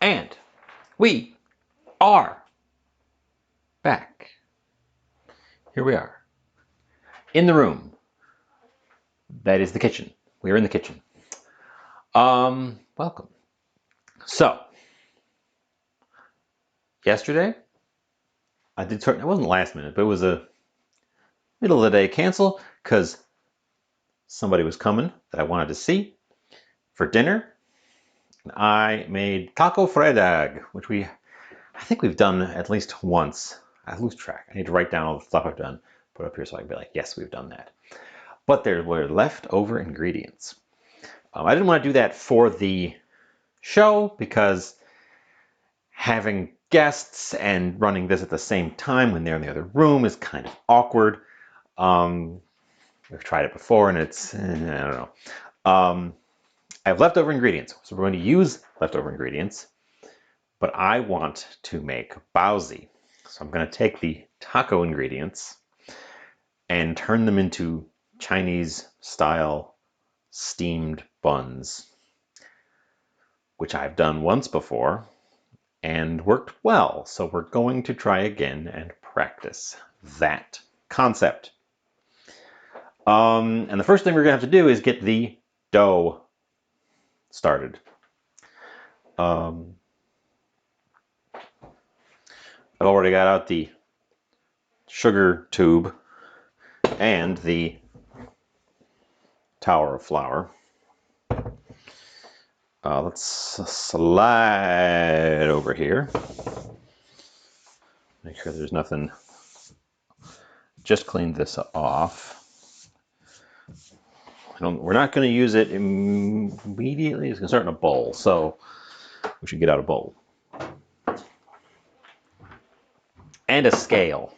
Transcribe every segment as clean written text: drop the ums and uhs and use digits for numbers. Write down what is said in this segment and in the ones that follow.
And we are back. Here we are in the room. That is the kitchen. We are in the kitchen. Welcome. So, yesterday, I did it wasn't last minute, but it was a middle of the day cancel because somebody was coming that I wanted to see for dinner. And I made taco fredag, which I think we've done at least once. I lose track. I need to write down all the stuff I've done, put up here so I can be like, yes, we've done that. But there were leftover ingredients. I didn't want to do that for the show because having guests and running this at the same time when they're in the other room is kind of awkward. We've tried it before and it's, I don't know. I have leftover ingredients, so we're going to use leftover ingredients, but I want to make baozi. So I'm going to take the taco ingredients and turn them into Chinese style steamed buns, which I've done once before and worked well. So we're going to try again and practice that concept. And the first thing we're going to have to do is get the dough started. I've already got out the sugar tube and the tower of flour. Let's slide over here. Make sure there's nothing. Just clean this off. We're not going to use it immediately. It's going to start in a bowl, so we should get out a bowl. And a scale.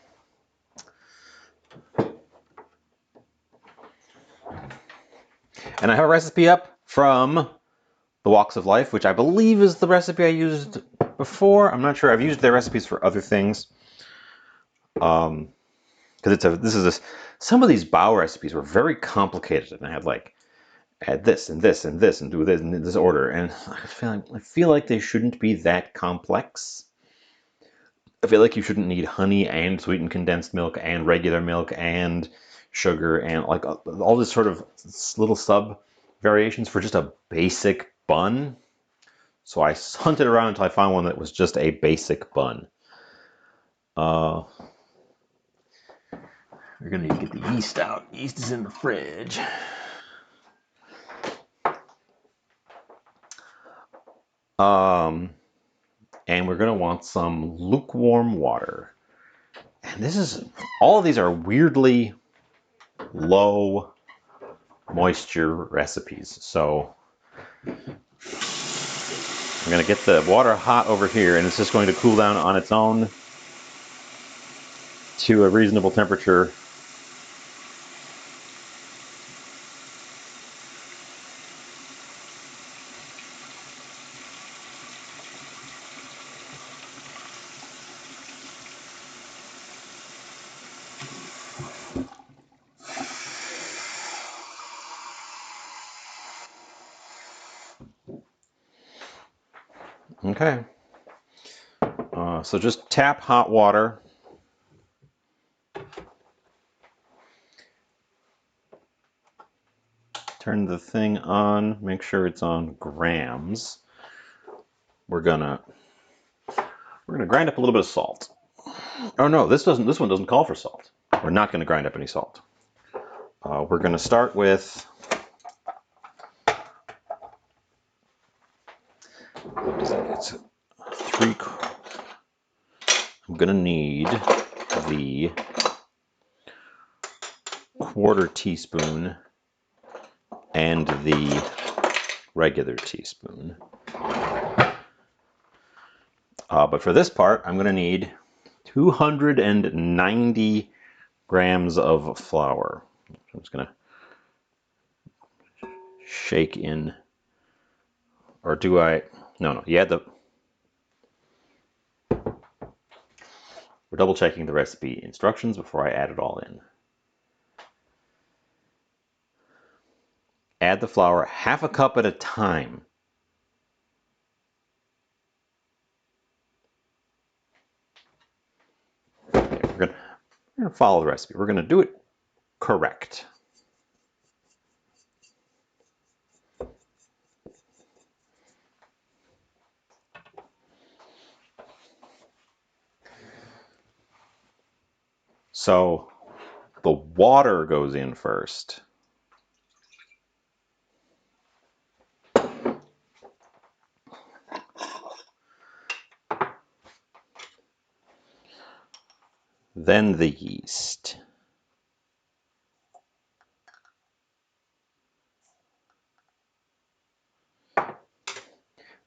And I have a recipe up from The Walks of Life, which I believe is the recipe I used before. I'm not sure. I've used their recipes for other things. Because some of these bao recipes were very complicated, and I had like add this and this and this and do this in this order, and I feel like they shouldn't be that complex. I feel like you shouldn't need honey and sweetened condensed milk and regular milk and sugar and like all this sort of little sub variations for just a basic bun. So I hunted around until I found one that was just a basic bun. We're gonna need to get the yeast out. Yeast is in the fridge. And we're gonna want some lukewarm water. And all of these are weirdly low moisture recipes. So I'm gonna get the water hot over here, and it's just going to cool down on its own to a reasonable temperature. Okay. So just tap hot water. Turn the thing on. Make sure it's on grams. We're gonna grind up a little bit of salt. Oh no, this one doesn't call for salt. We're not gonna grind up any salt. We're gonna start with what is that? It's 3. I'm gonna need the 1/4 teaspoon and the regular teaspoon. But for this part, I'm gonna need 290 grams of flour. I'm just gonna shake in, or do I? No. We're double checking the recipe instructions before I add it all in. Add the flour 1/2 cup at a time. going to follow the recipe. We're going to do it correct. So the water goes in first. Then the yeast.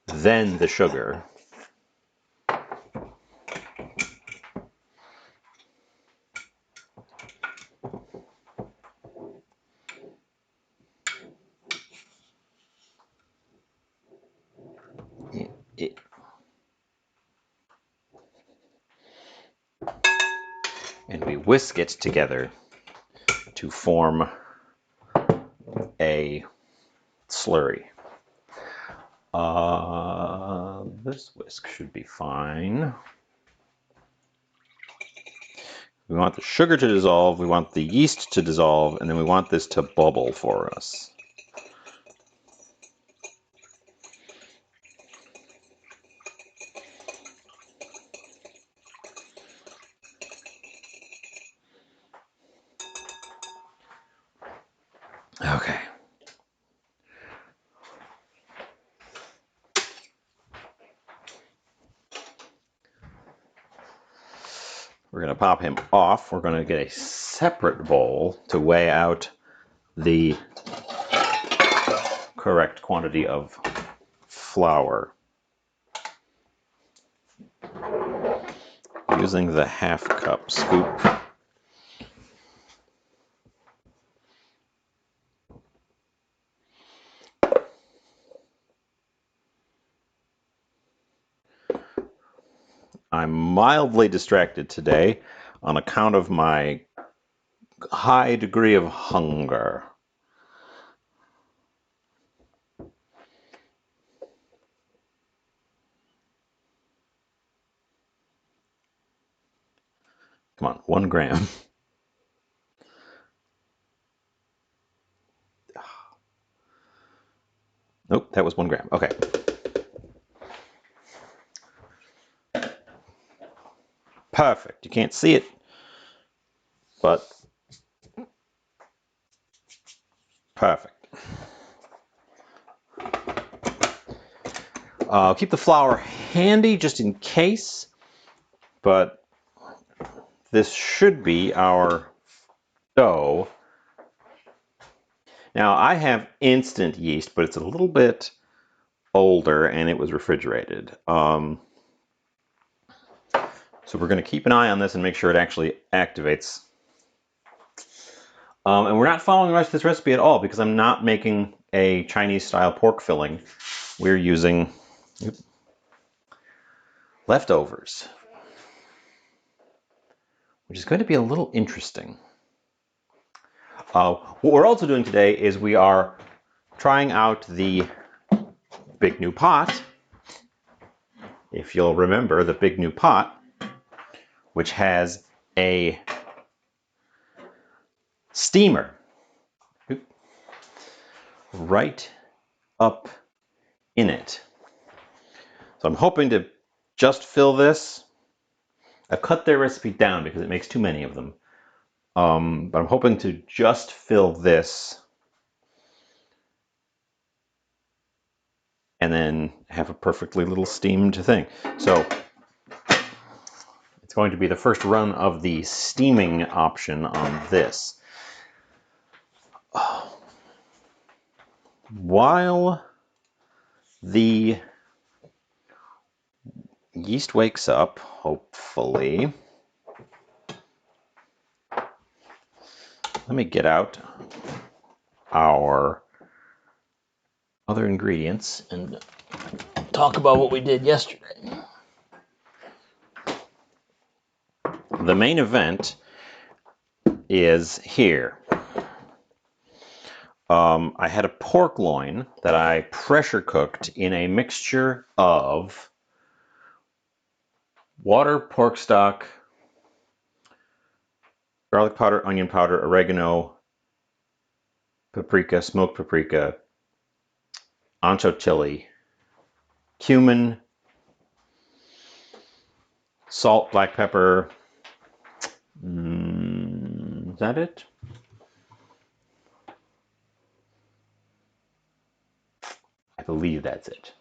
Then the sugar. And we whisk it together to form a slurry. This whisk should be fine. We want the sugar to dissolve, we want the yeast to dissolve, and then we want this to bubble for us. Okay. We're going to pop him off. We're going to get a separate bowl to weigh out the correct quantity of flour. Using the half-cup scoop. I'm mildly distracted today on account of my high degree of hunger. Come on, 1 gram. Nope, that was 1 gram. Okay. Perfect. You can't see it, but perfect. Keep the flour handy just in case, but this should be our dough. Now I have instant yeast, but it's a little bit older and it was refrigerated. So we're going to keep an eye on this and make sure it actually activates. And we're not following the rest of this recipe at all because I'm not making a Chinese style pork filling. We're using leftovers, which is going to be a little interesting. What we're also doing today is we are trying out the Big New Pot. If you'll remember the Big New Pot, which has a steamer right up in it. So I'm hoping to just fill this. I've cut their recipe down because it makes too many of them. But I'm hoping to just fill this and then have a perfectly little steamed thing. So it's going to be the first run of the steaming option on this. While the yeast wakes up, hopefully, let me get out our other ingredients and talk about what we did yesterday. The main event is here. I had a pork loin that I pressure cooked in a mixture of water, pork stock, garlic powder, onion powder, oregano, paprika, smoked paprika, ancho chili, cumin, salt, black pepper. Is that it? I believe that's it.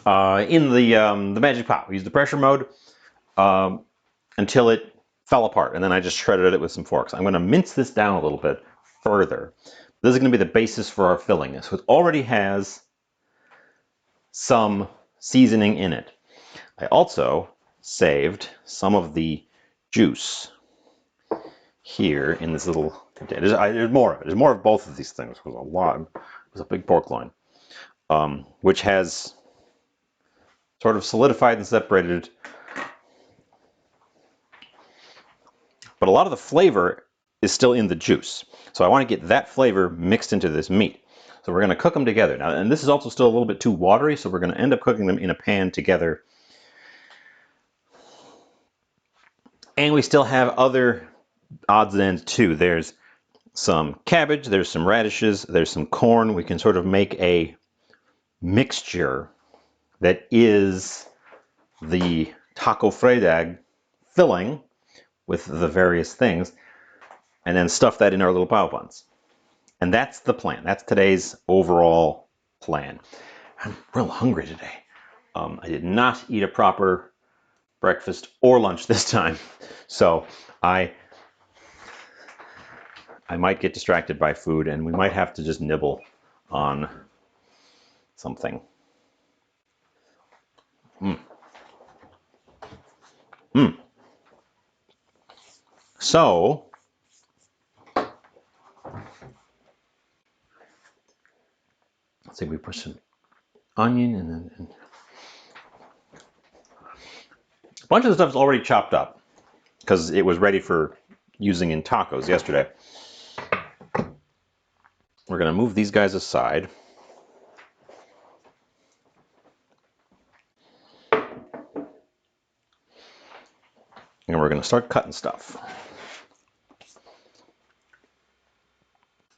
In the magic pot, we used the pressure mode until it fell apart, and then I just shredded it with some forks. I'm going to mince this down a little bit further. This is going to be the basis for our filling. So it already has some seasoning in it. I also saved some of the juice here in this little container. There's more of it. There's more of both of these things. There's a lot. It was a big pork loin, which has sort of solidified and separated. But a lot of the flavor is still in the juice. So I want to get that flavor mixed into this meat. So we're going to cook them together. Now, and this is also still a little bit too watery, so we're going to end up cooking them in a pan together. And we still have other odds and ends too. There's some cabbage, there's some radishes, there's some corn. We can sort of make a mixture that is the taco Fredag filling with the various things, and then stuff that in our little bao buns. And that's the plan. That's today's overall plan. I'm real hungry today. I did not eat a proper breakfast or lunch this time, so I might get distracted by food, and we might have to just nibble on something. So, let's see, we put some onion and then a bunch of the stuff's already chopped up because it was ready for using in tacos yesterday. We're going to move these guys aside. And we're going to start cutting stuff.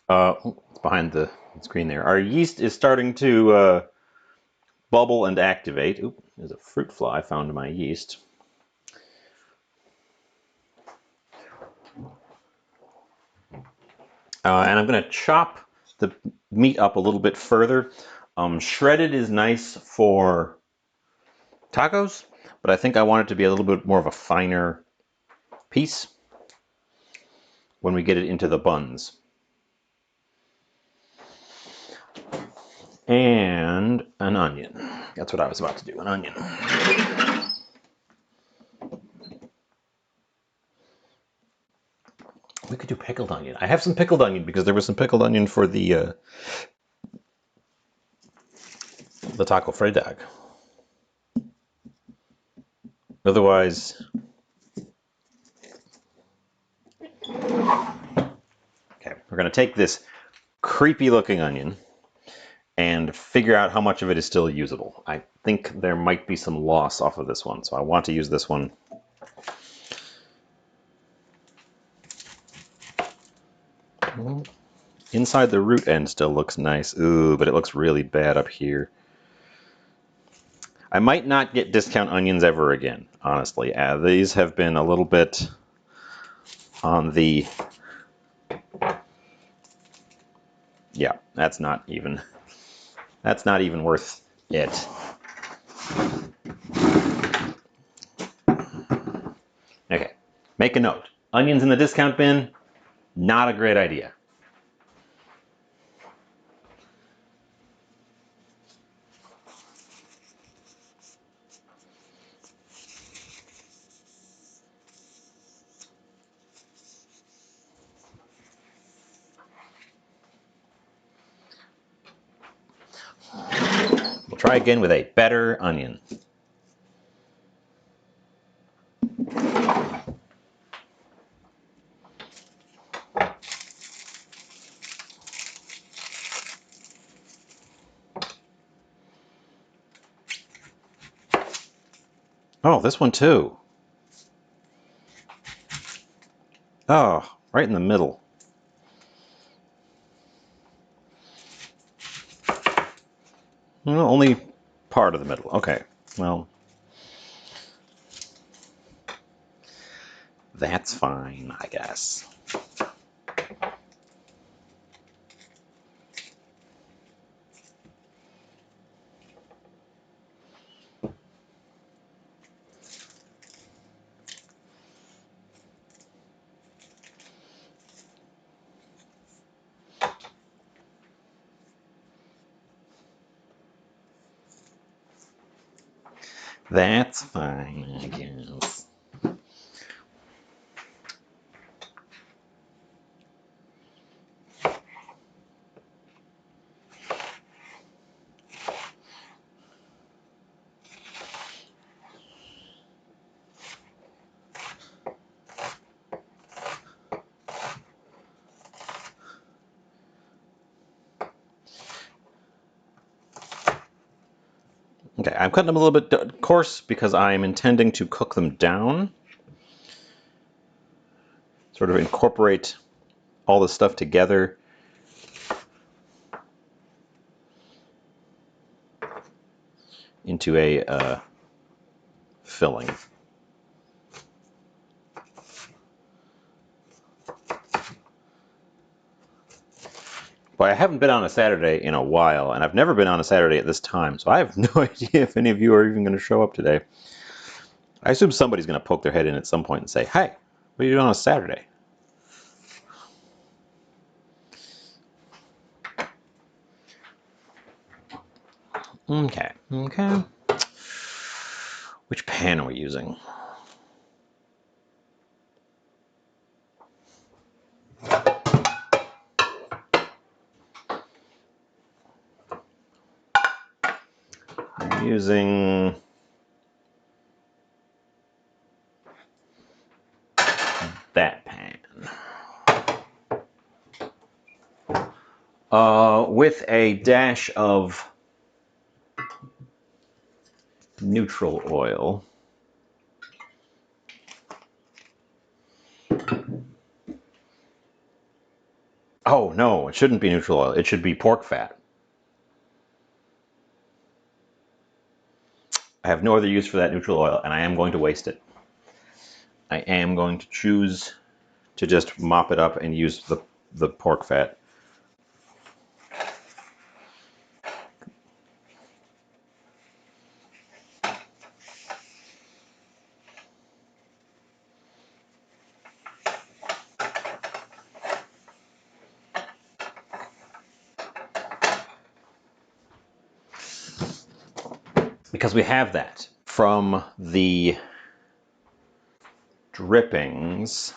It's behind the screen there. Our yeast is starting to bubble and activate. Oop, there's a fruit fly found in my yeast. And I'm going to chop the meat up a little bit further. Shredded is nice for tacos, but I think I want it to be a little bit more of a finer piece when we get it into the buns. And an onion. That's what I was about to do, an onion. We could do pickled onion. I have some pickled onion because there was some pickled onion for the taco Fredag. Otherwise, okay, we're going to take this creepy looking onion and figure out how much of it is still usable. I think there might be some loss off of this one, so I want to use this one. Inside the root end still looks nice. Ooh, but it looks really bad up here. I might not get discount onions ever again, honestly. These have been a little bit on the... Yeah, that's not even worth it. Okay, make a note. Onions in the discount bin, not a great idea. We'll try again with a better onion. Oh, this one too. Oh, right in the middle. Well, only part of the middle. Okay, well, that's fine, I guess. That's fine, I guess. Okay, I'm cutting them a little bit coarse because I'm intending to cook them down. Sort of incorporate all this stuff together. Into a filling. Well, I haven't been on a Saturday in a while, and I've never been on a Saturday at this time, so I have no idea if any of you are even going to show up today. I assume somebody's going to poke their head in at some point and say, "Hey, what are you doing on a Saturday?" Okay, okay. Which pan are we using? I'm using that pan. With a dash of neutral oil. Oh, no, it shouldn't be neutral oil. It should be pork fat. I have no other use for that neutral oil, and I am going to waste it. I am going to choose to just mop it up and use the pork fat. Because we have that from the drippings.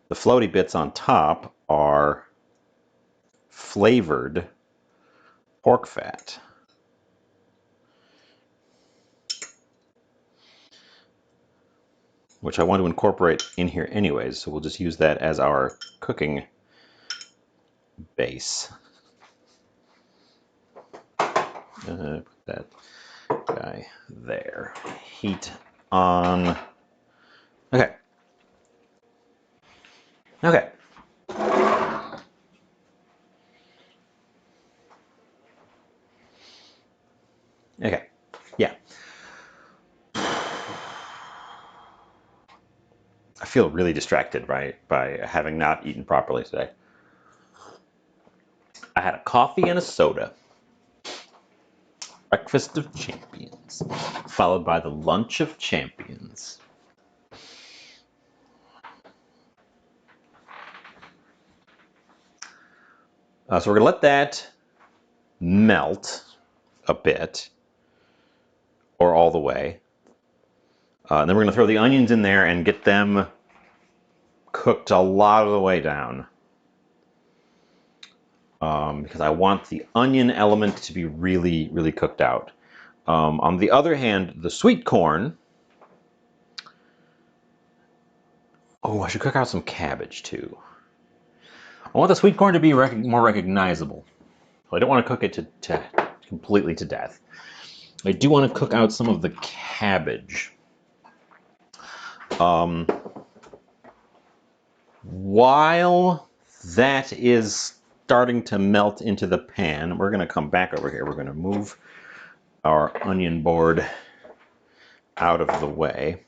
The floaty bits on top are flavored pork fat. Which I want to incorporate in here anyways, so we'll just use that as our cooking base. Put that guy there. Heat on. Okay. Okay. Okay. Yeah. I feel really distracted by having not eaten properly today. I had a coffee and a soda. Breakfast of champions, followed by the lunch of champions. So we're going to let that melt a bit, or all the way. And then we're going to throw the onions in there and get them cooked a lot of the way down. Because I want the onion element to be really, really cooked out. On the other hand, the sweet corn. Oh, I should cook out some cabbage too. I want the sweet corn to be more recognizable. I don't want to cook it to completely to death. I do want to cook out some of the cabbage. While that is starting to melt into the pan, we're going to come back over here. We're going to move our onion board out of the way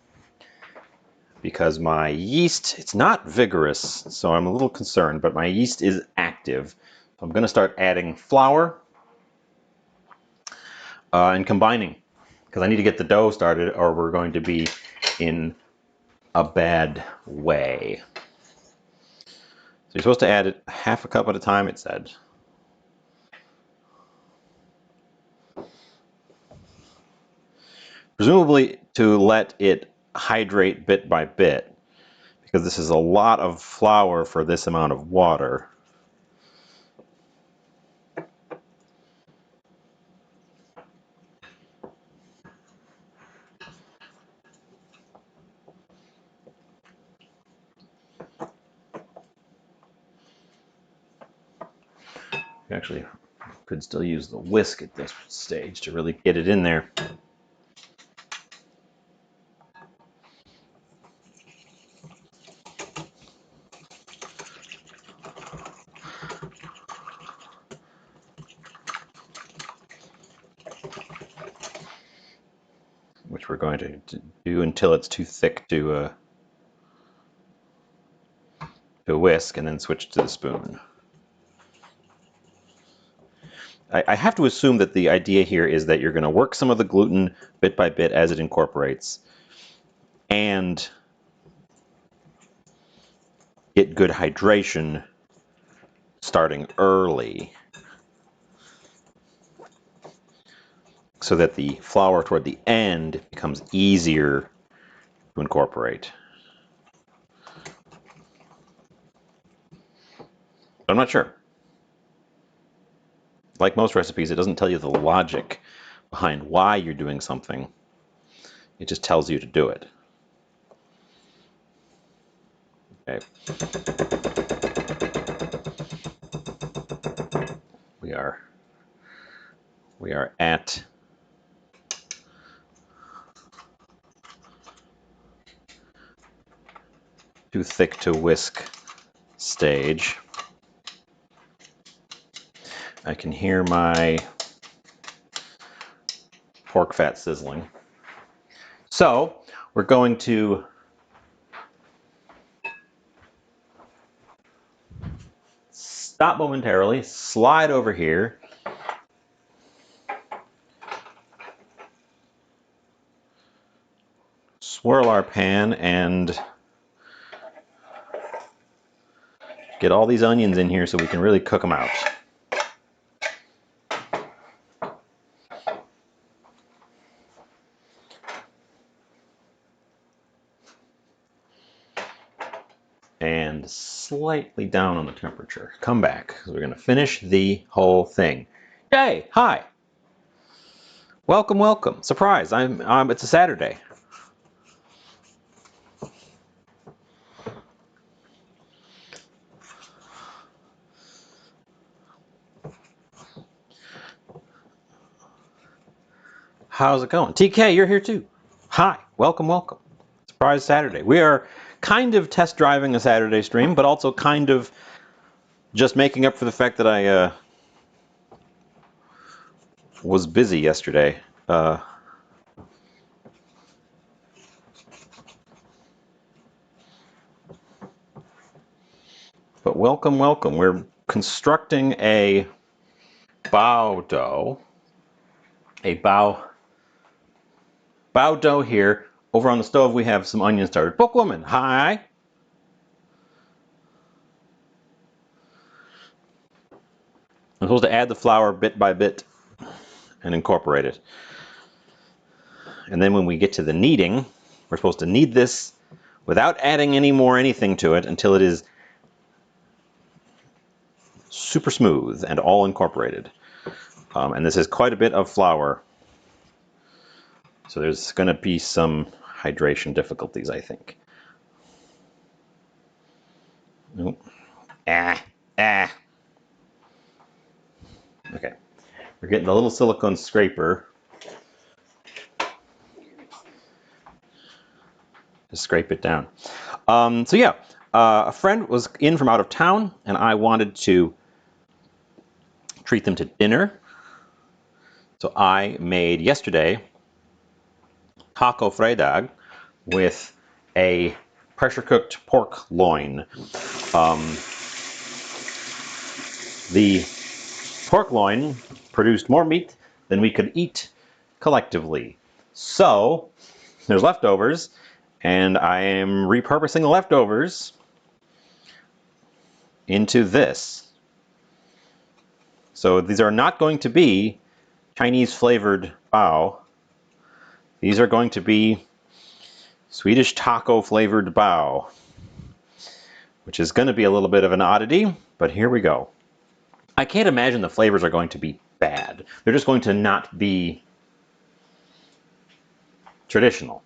because my yeast, it's not vigorous, so I'm a little concerned, but my yeast is active. So I'm going to start adding flour and combining because I need to get the dough started or we're going to be in a bad way. So you're supposed to add it half a cup at a time, it said. Presumably to let it hydrate bit by bit, because this is a lot of flour for this amount of water. You actually could still use the whisk at this stage to really get it in there. Which we're going to do until it's too thick to whisk, and then switch to the spoon. I have to assume that the idea here is that you're going to work some of the gluten bit by bit as it incorporates, and get good hydration starting early, so that the flour toward the end becomes easier to incorporate. I'm not sure. Like most recipes, it doesn't tell you the logic behind why you're doing something. It just tells you to do it. Okay. We are at too thick to whisk stage. I can hear my pork fat sizzling. So we're going to stop momentarily, slide over here, swirl our pan, and get all these onions in here so we can really cook them out. And slightly down on the temperature. Come back, because we're going to finish the whole thing. Yay! Hi! Welcome, welcome. Surprise! It's a Saturday. How's it going? TK, you're here too. Hi, welcome, welcome. Surprise Saturday. We are kind of test driving a Saturday stream, but also kind of just making up for the fact that I was busy yesterday. But welcome, welcome. We're constructing a bao dough. A bao dough here. Over on the stove we have some onion started. Bookwoman, hi. I'm supposed to add the flour bit by bit and incorporate it. And then when we get to the kneading, we're supposed to knead this without adding any more anything to it until it is super smooth and all incorporated. And this is quite a bit of flour. So there's going to be some hydration difficulties, I think. Nope. Okay. We're getting the little silicone scraper scrape it down. So yeah, a friend was in from out of town, and I wanted to treat them to dinner. So I made yesterday taco fredag with a pressure-cooked pork loin. The pork loin produced more meat than we could eat collectively. So there's leftovers, and I am repurposing the leftovers into this. So these are not going to be Chinese flavored bao. These are going to be Swedish taco flavored bao, which is going to be a little bit of an oddity, but here we go. I can't imagine the flavors are going to be bad. They're just going to not be traditional.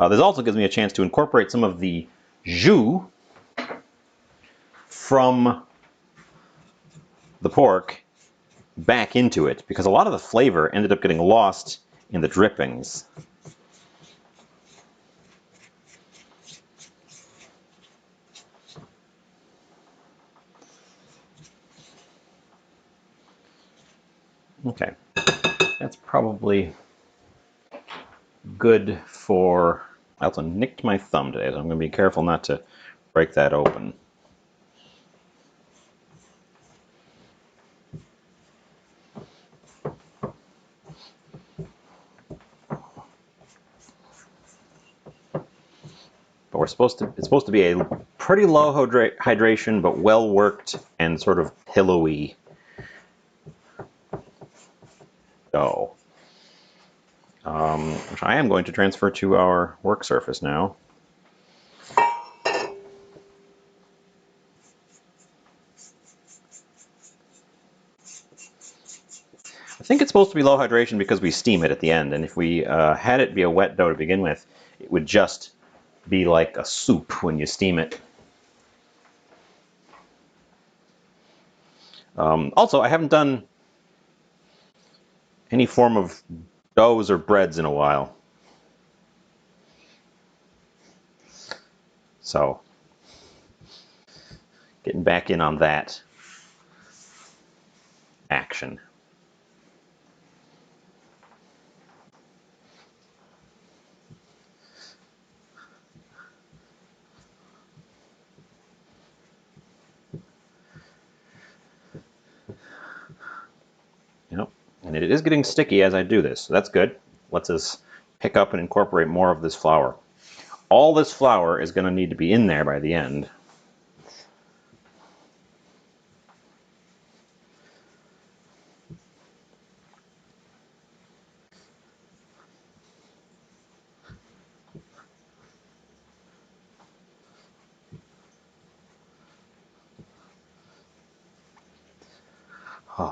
This also gives me a chance to incorporate some of the jus from the pork back into it, because a lot of the flavor ended up getting lost in the drippings. Okay, that's probably good for... I also nicked my thumb today, so I'm going to be careful not to break that open. But it's supposed to be a pretty low hydration, but well worked and sort of pillowy dough. Which I am going to transfer to our work surface now. I think it's supposed to be low hydration because we steam it at the end, and if we had it be a wet dough to begin with, it would just be like a soup when you steam it. Also, I haven't done any form of doughs or breads in a while. So, getting back in on that action. Yep. And it is getting sticky as I do this, so that's good. Lets us pick up and incorporate more of this flour. All this flour is going to need to be in there by the end.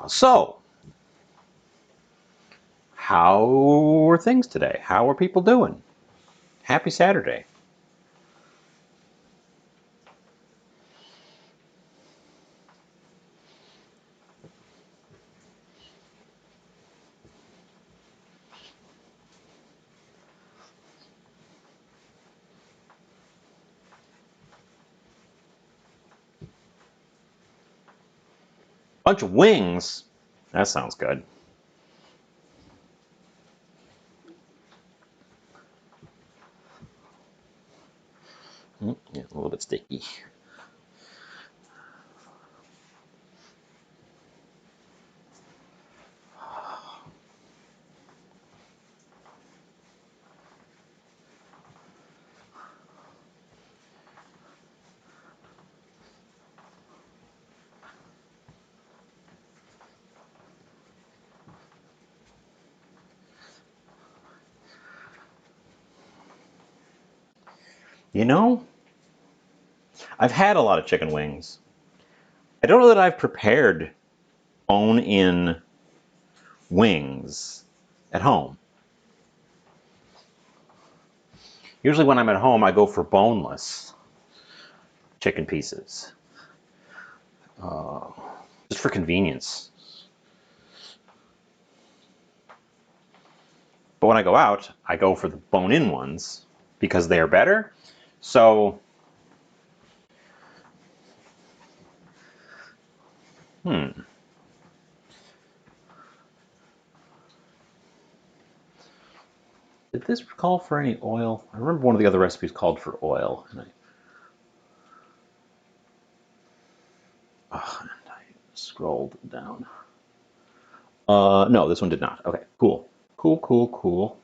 So, how were things today? How are people doing? Happy Saturday. Bunch of wings. That sounds good. Yeah, a little bit sticky. You know, I've had a lot of chicken wings. I don't know that I've prepared bone-in wings at home. Usually when I'm at home, I go for boneless chicken pieces. Just for convenience. But when I go out, I go for the bone-in ones because they are better. So, Did this call for any oil? I remember one of the other recipes called for oil. And I scrolled down. No, this one did not. Okay, cool. Cool.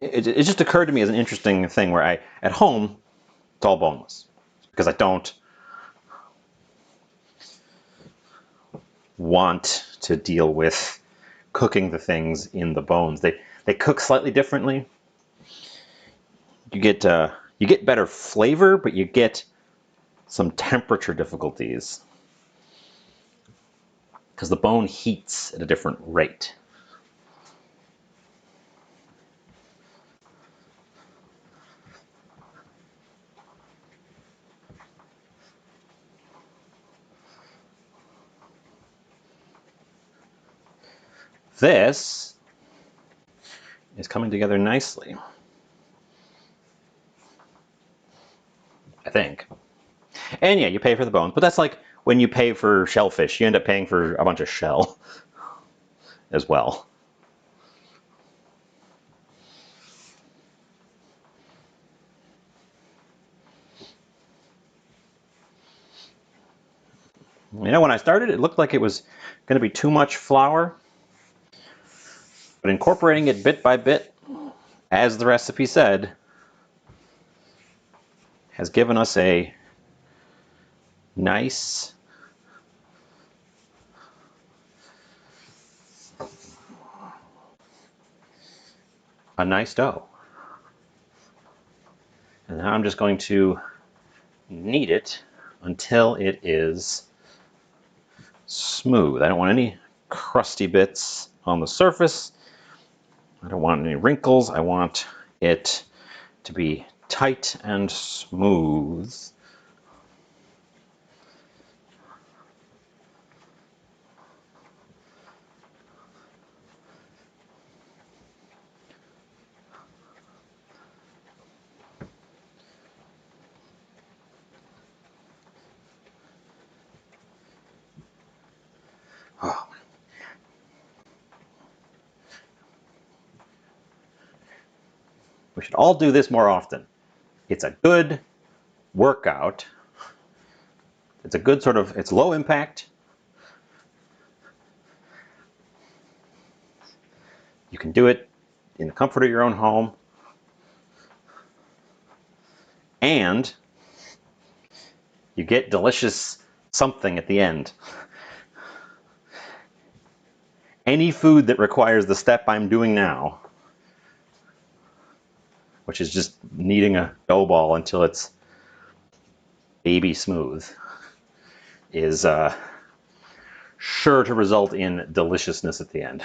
It just occurred to me as an interesting thing where at home, it's all boneless because I don't want to deal with cooking the things in the bones. They cook slightly differently. You get better flavor, but you get some temperature difficulties because the bone heats at a different rate. This is coming together nicely, I think. And yeah, you pay for the bones, but that's like when you pay for shellfish, you end up paying for a bunch of shell as well. You know, when I started, it looked like it was going to be too much flour, but incorporating it bit by bit, as the recipe said, has given us a nice dough. And now I'm just going to knead it until it is smooth. I don't want any crusty bits on the surface. I don't want any wrinkles. I want it to be tight and smooth. Oh. We should all do this more often. It's a good workout. It's a good it's low impact. You can do it in the comfort of your own home. And you get delicious something at the end. Any food that requires the step I'm doing now, which is just kneading a dough ball until it's baby smooth, is sure to result in deliciousness at the end.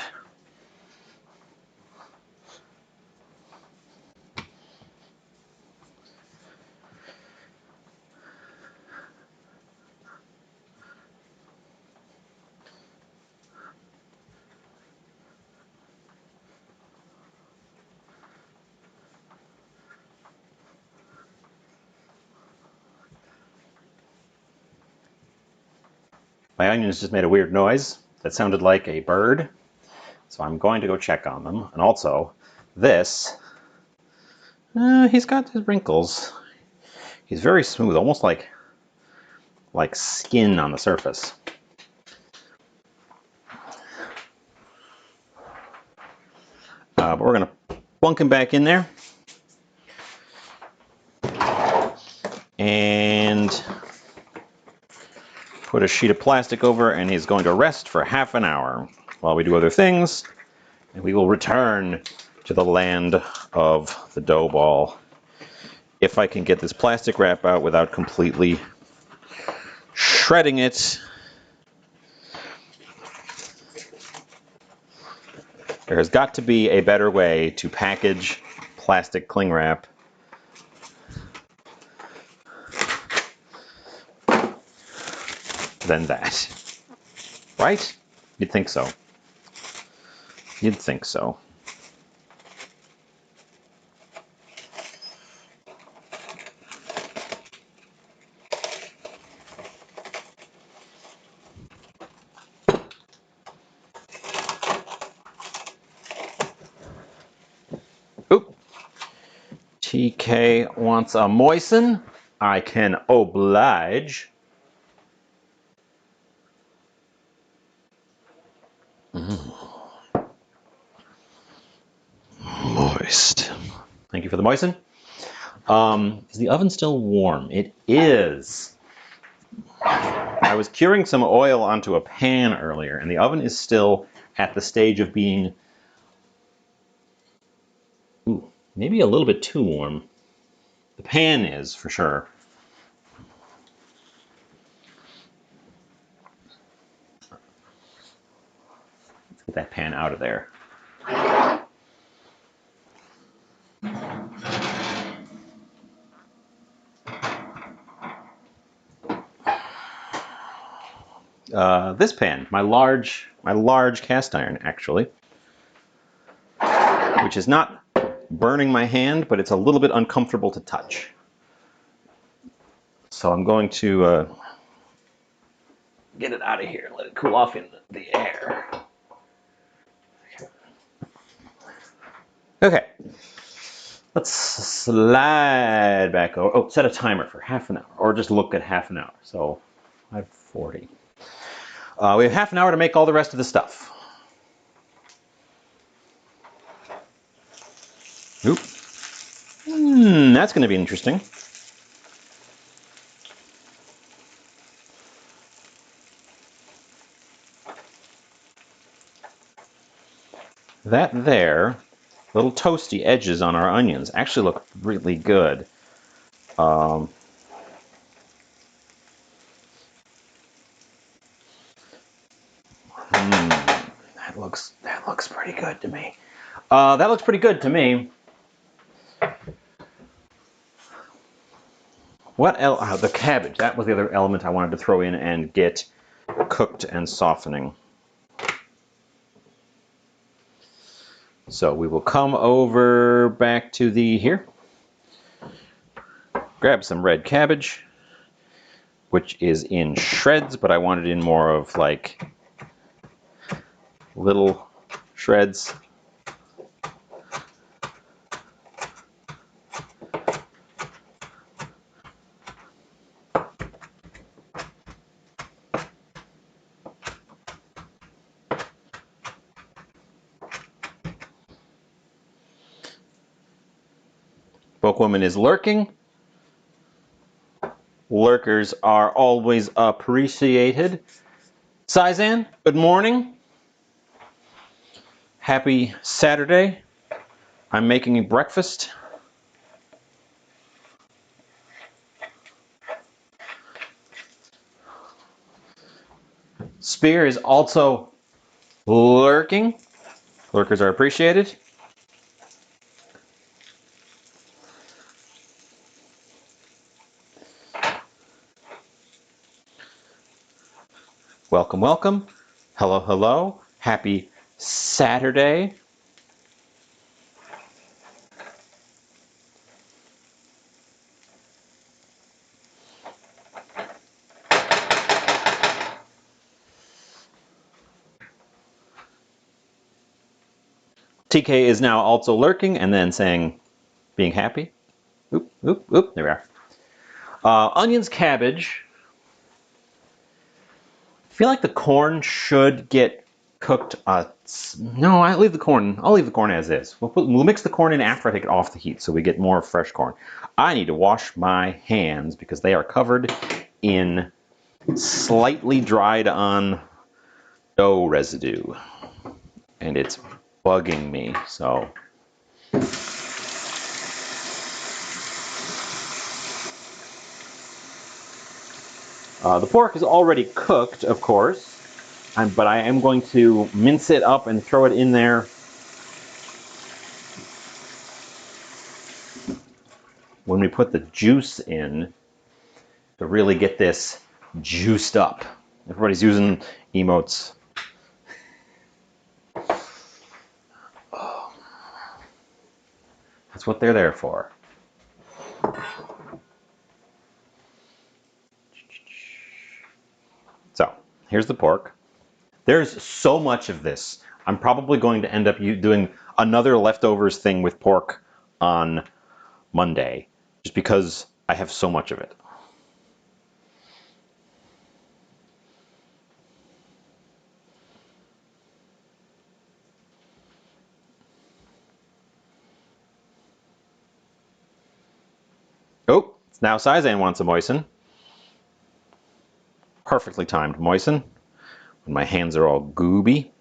My onions just made a weird noise that sounded like a bird, so I'm going to go check on them. And also, this, he's got his wrinkles. He's very smooth, almost like skin on the surface. But we're going to plunk him back in there. And put a sheet of plastic over, and he's going to rest for half an hour while we do other things. And we will return to the land of the dough ball. If I can get this plastic wrap out without completely shredding it. There has got to be a better way to package plastic cling wrap than that. Right? You'd think so. You'd think so. Oop. TK wants a moisten. I can oblige. Moist. Thank you for the moisten. Is the oven still warm? It is. I was curing some oil onto a pan earlier, and the oven is still at the stage of being maybe a little bit too warm. The pan is, for sure. Let's get that pan out of there. This pan, my large cast iron, actually, which is not burning my hand, but it's a little bit uncomfortable to touch. So I'm going to get it out of here, let it cool off in the air. Okay, let's slide back over. Oh, set a timer for half an hour, or just look at half an hour. So 5:40. We have half an hour to make all the rest of the stuff. Oop. That's going to be interesting. That there, little toasty edges on our onions actually look really good. That looks pretty good to me. That looks pretty good to me. What else? The cabbage. That was the other element I wanted to throw in and get cooked and softening. So we will come over back to the here. Grab some red cabbage, which is in shreds, but I want it in more of like little shreds. Bookwoman is lurking. Lurkers are always appreciated. Sizan, good morning. Happy Saturday. I'm making breakfast. Spear is also lurking. Lurkers are appreciated. Welcome, welcome. Hello, hello. Happy Saturday. TK is now also lurking and then saying, being happy. Oop, oop, oop, there we are. Onions, cabbage. I feel like the corn should get cooked. No, I'll leave the corn as is. We'll mix the corn in after I take it off the heat so we get more fresh corn. I need to wash my hands because they are covered in slightly dried on dough residue. And it's bugging me, so. The pork is already cooked, of course, but I am going to mince it up and throw it in there when we put the juice in to really get this juiced up. Everybody's using emotes. That's what they're there for. So, here's the pork. There's so much of this. I'm probably going to end up doing another leftovers thing with pork on Monday, just because I have so much of it. Oh, it's now Sizan wants to moisten. Perfectly timed moisten. When my hands are all glooby.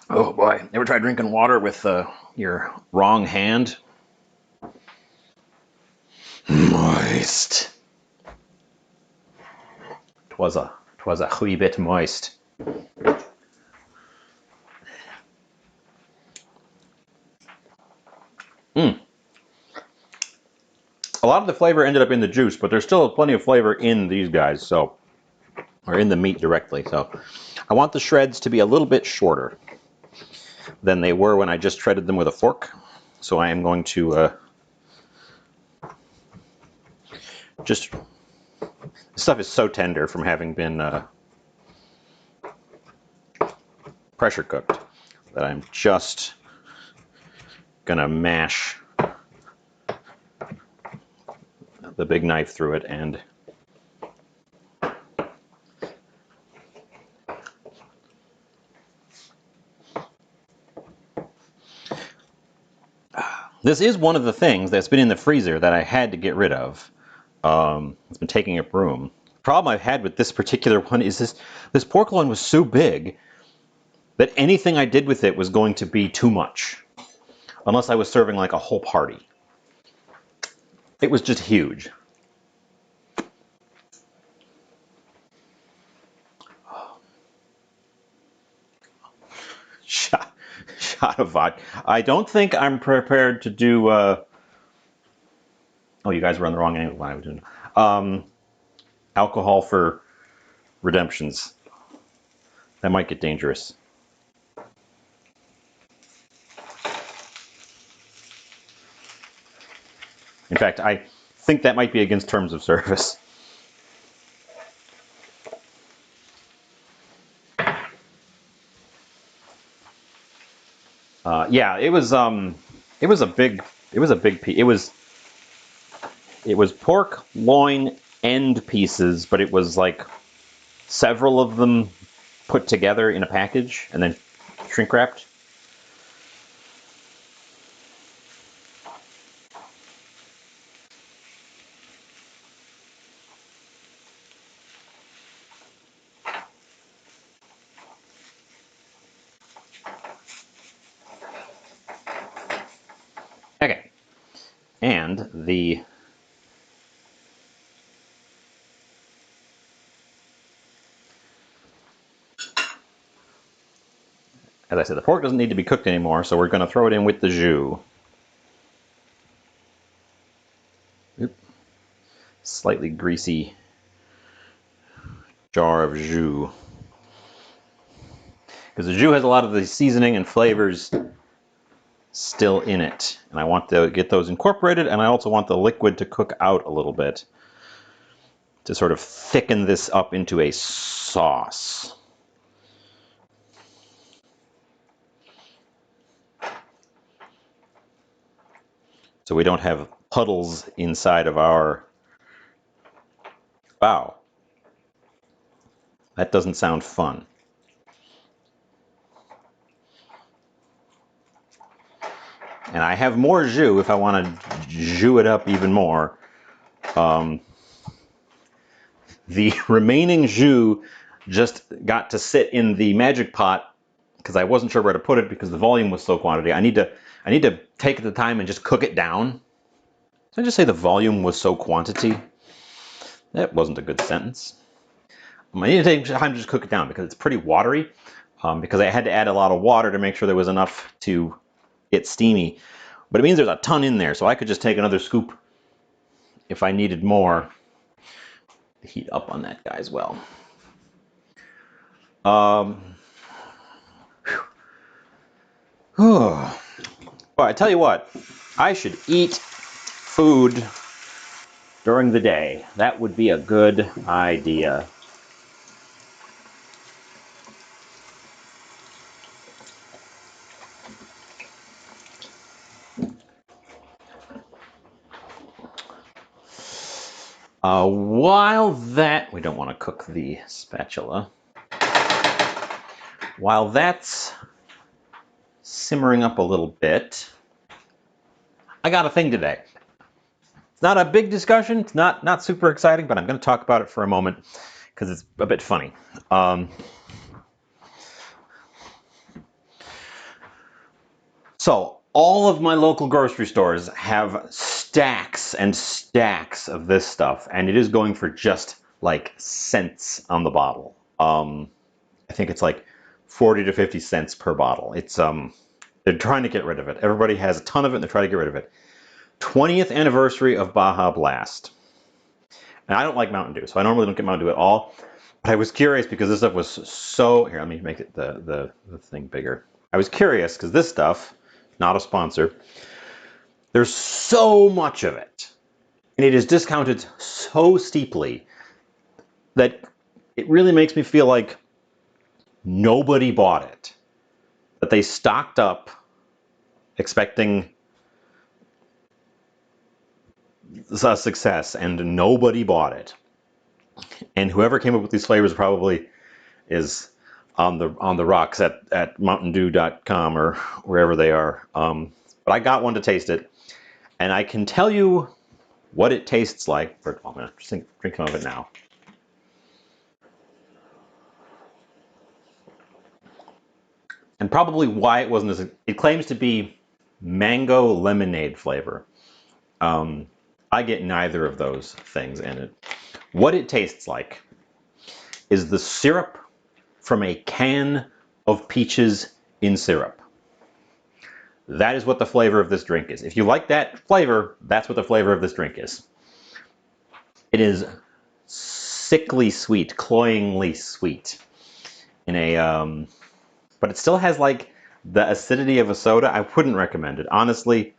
Oh boy, ever try drinking water with your wrong hand? Moist. Twas a wee bit moist. A lot of the flavor ended up in the juice, but there's still plenty of flavor in these guys, so, or in the meat directly. So I want the shreds to be a little bit shorter than they were when I just shredded them with a fork. So I am going to just, this stuff is so tender from having been pressure cooked that I'm just gonna mash the big knife through it and this is one of the things that's been in the freezer that I had to get rid of. It's been taking up room. The problem I've had with this particular one is this pork loin was so big that anything I did with it was going to be too much, unless I was serving like a whole party. It was just huge. Shot of vodka. I don't think I'm prepared to do. Oh, you guys were on the wrong end when I was doing alcohol for redemptions. That might get dangerous. In fact, I think that might be against terms of service. Yeah, it was a big piece. It was pork loin end pieces, but it was like several of them put together in a package and then shrink wrapped. Okay, and as I said, the pork doesn't need to be cooked anymore, so we're going to throw it in with the jus. Oop. Slightly greasy jar of jus. Because the jus has a lot of the seasoning and flavors still in it. And I want to get those incorporated, and I also want the liquid to cook out a little bit to sort of thicken this up into a sauce. So we don't have puddles inside of our bao. That doesn't sound fun. And I have more jus if I want to jus it up even more. The remaining jus just got to sit in the magic pot because I wasn't sure where to put it because the volume was so quantity. I need to take the time and just cook it down. Did I just say the volume was so quantity? That wasn't a good sentence. I need to take time to just cook it down because it's pretty watery. Because I had to add a lot of water to make sure there was enough to get steamy. But it means there's a ton in there, so I could just take another scoop if I needed more to heat up on that guy as well. But I tell you what, I should eat food during the day. That would be a good idea. While that, we don't want to cook the spatula. While that's simmering up a little bit, I got a thing today. It's not a big discussion. It's not super exciting, but I'm going to talk about it for a moment because it's a bit funny. So all of my local grocery stores have stacks and stacks of this stuff, and it is going for just like cents on the bottle. I think it's like 40 to 50 cents per bottle. It's they're trying to get rid of it. Everybody has a ton of it and they're trying to get rid of it. 20th anniversary of Baja Blast. And I don't like Mountain Dew, so I normally don't get Mountain Dew at all. But I was curious because this stuff was so... Here, let me make it the thing bigger. I was curious because this stuff, not a sponsor, there's so much of it. And it is discounted so steeply that it really makes me feel like nobody bought it. That they stocked up expecting a success and nobody bought it. And whoever came up with these flavors probably is on the rocks at mountaindew.com or wherever they are. But I got one to taste it, and I can tell you what it tastes like. First of all, I'm going to drink some of it now. And probably why it wasn't as... It claims to be mango lemonade flavor. I get neither of those things in it. What it tastes like is the syrup from a can of peaches in syrup. That is what the flavor of this drink is. If you like that flavor, that's what the flavor of this drink is. It is sickly sweet, cloyingly sweet. In a, but it still has like the acidity of a soda. I wouldn't recommend it. Honestly,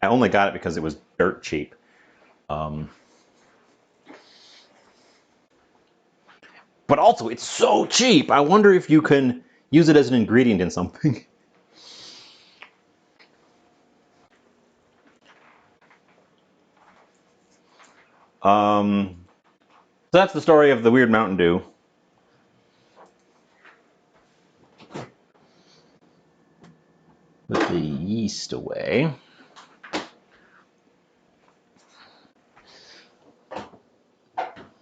I only got it because it was dirt cheap. But also, it's so cheap. I wonder if you can use it as an ingredient in something. So that's the story of the weird Mountain Dew. Put the yeast away.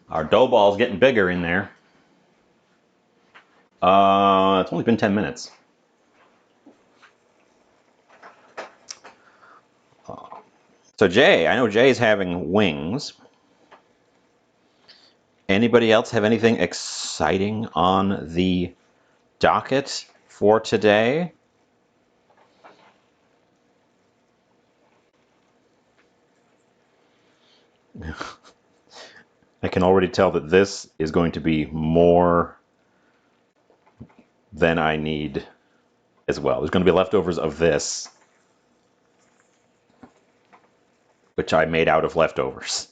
Our dough ball's getting bigger in there. It's only been 10 minutes. So Jay, I know Jay's having wings. Anybody else have anything exciting on the docket for today? I can already tell that this is going to be more than I need as well. There's going to be leftovers of this, which I made out of leftovers.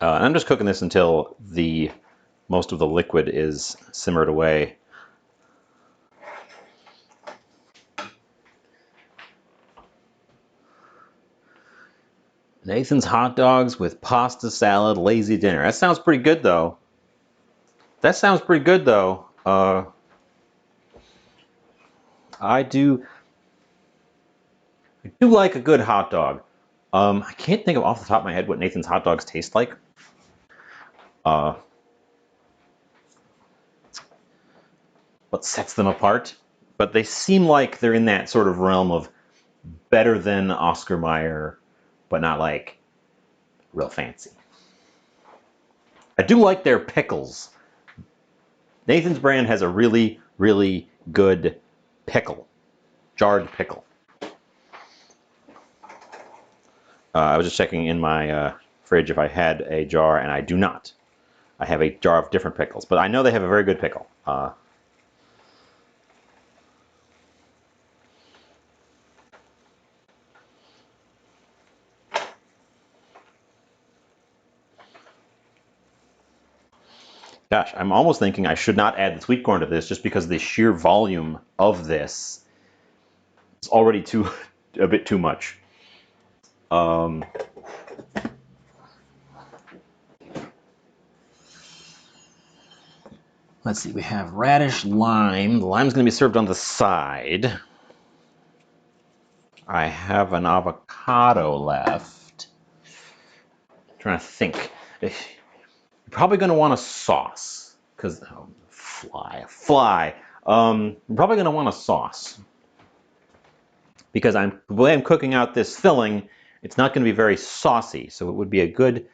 I'm just cooking this until most of the liquid is simmered away. Nathan's hot dogs with pasta salad, lazy dinner. That sounds pretty good, though. I do like a good hot dog. I can't think of off the top of my head what Nathan's hot dogs taste like. What sets them apart? But they seem like they're in that sort of realm of better than Oscar Mayer, but not like real fancy. I do like their pickles. Nathan's brand has a really, really good pickle, jarred pickle. I was just checking in my fridge if I had a jar, and I do not. I have a jar of different pickles, but I know they have a very good pickle. Gosh, I'm almost thinking I should not add the sweet corn to this just because the sheer volume of this is already a bit too much. Let's see, we have radish, lime. The lime's going to be served on the side. I have an avocado left. I'm trying to think. You're probably going to want a sauce because fly. You're probably going to want a sauce because the way I'm cooking out this filling, it's not going to be very saucy, so it would be a good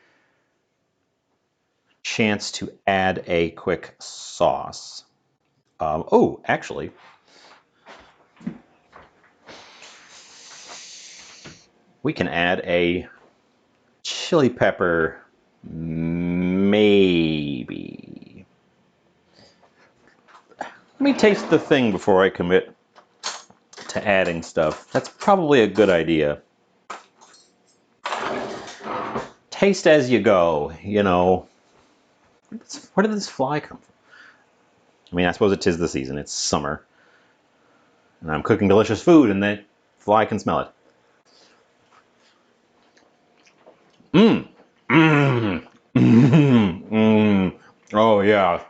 chance to add a quick sauce. Oh, actually, we can add a chili pepper, maybe. Let me taste the thing before I commit to adding stuff. That's probably a good idea. Taste as you go, you know. Where did this fly come from? I mean, I suppose it is the season. It's summer. And I'm cooking delicious food, and the fly can smell it. Mmm. Mmm. Mmm. Mmm. Oh, yeah.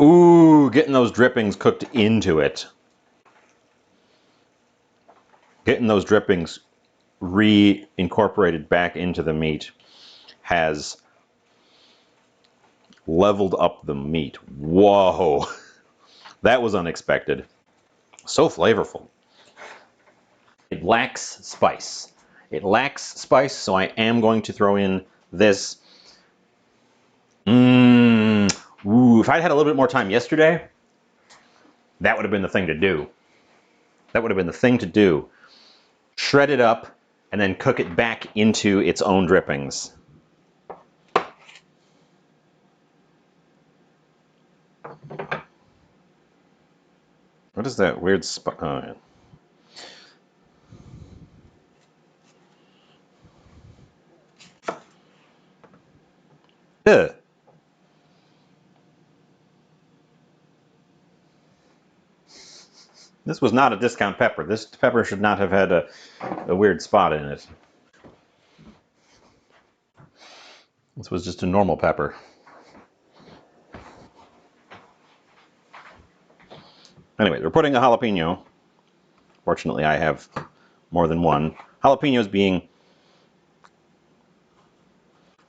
Ooh, getting those drippings cooked into it. Getting those drippings reincorporated back into the meat has leveled up the meat. Whoa. That was unexpected. So flavorful. It lacks spice. It lacks spice, so I am going to throw in this. Ooh, if I'd had a little bit more time yesterday, that would have been the thing to do. That would have been the thing to do. Shred it up and then cook it back into its own drippings. What is that weird spot? Oh, yeah. Ugh. This was not a discount pepper. This pepper should not have had a weird spot in it. This was just a normal pepper. Anyway, we're putting a jalapeno. Fortunately, I have more than one. Jalapenos being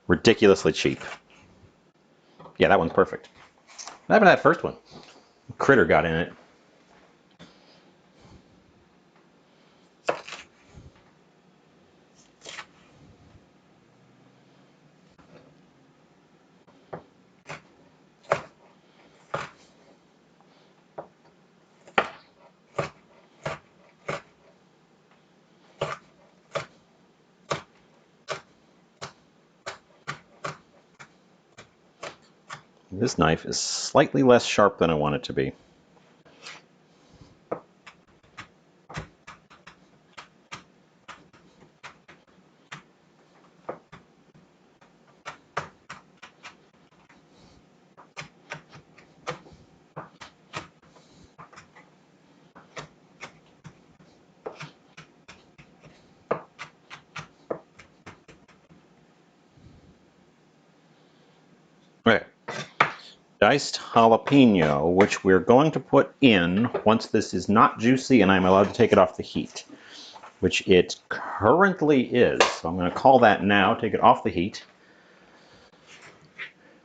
ridiculously cheap. Yeah, that one's perfect. What happened to that first one? Critter got in it. This knife is slightly less sharp than I want it to be. Okay. Diced jalapeno, which we're going to put in once this is not juicy and I'm allowed to take it off the heat, which it currently is. So I'm going to call that now, take it off the heat.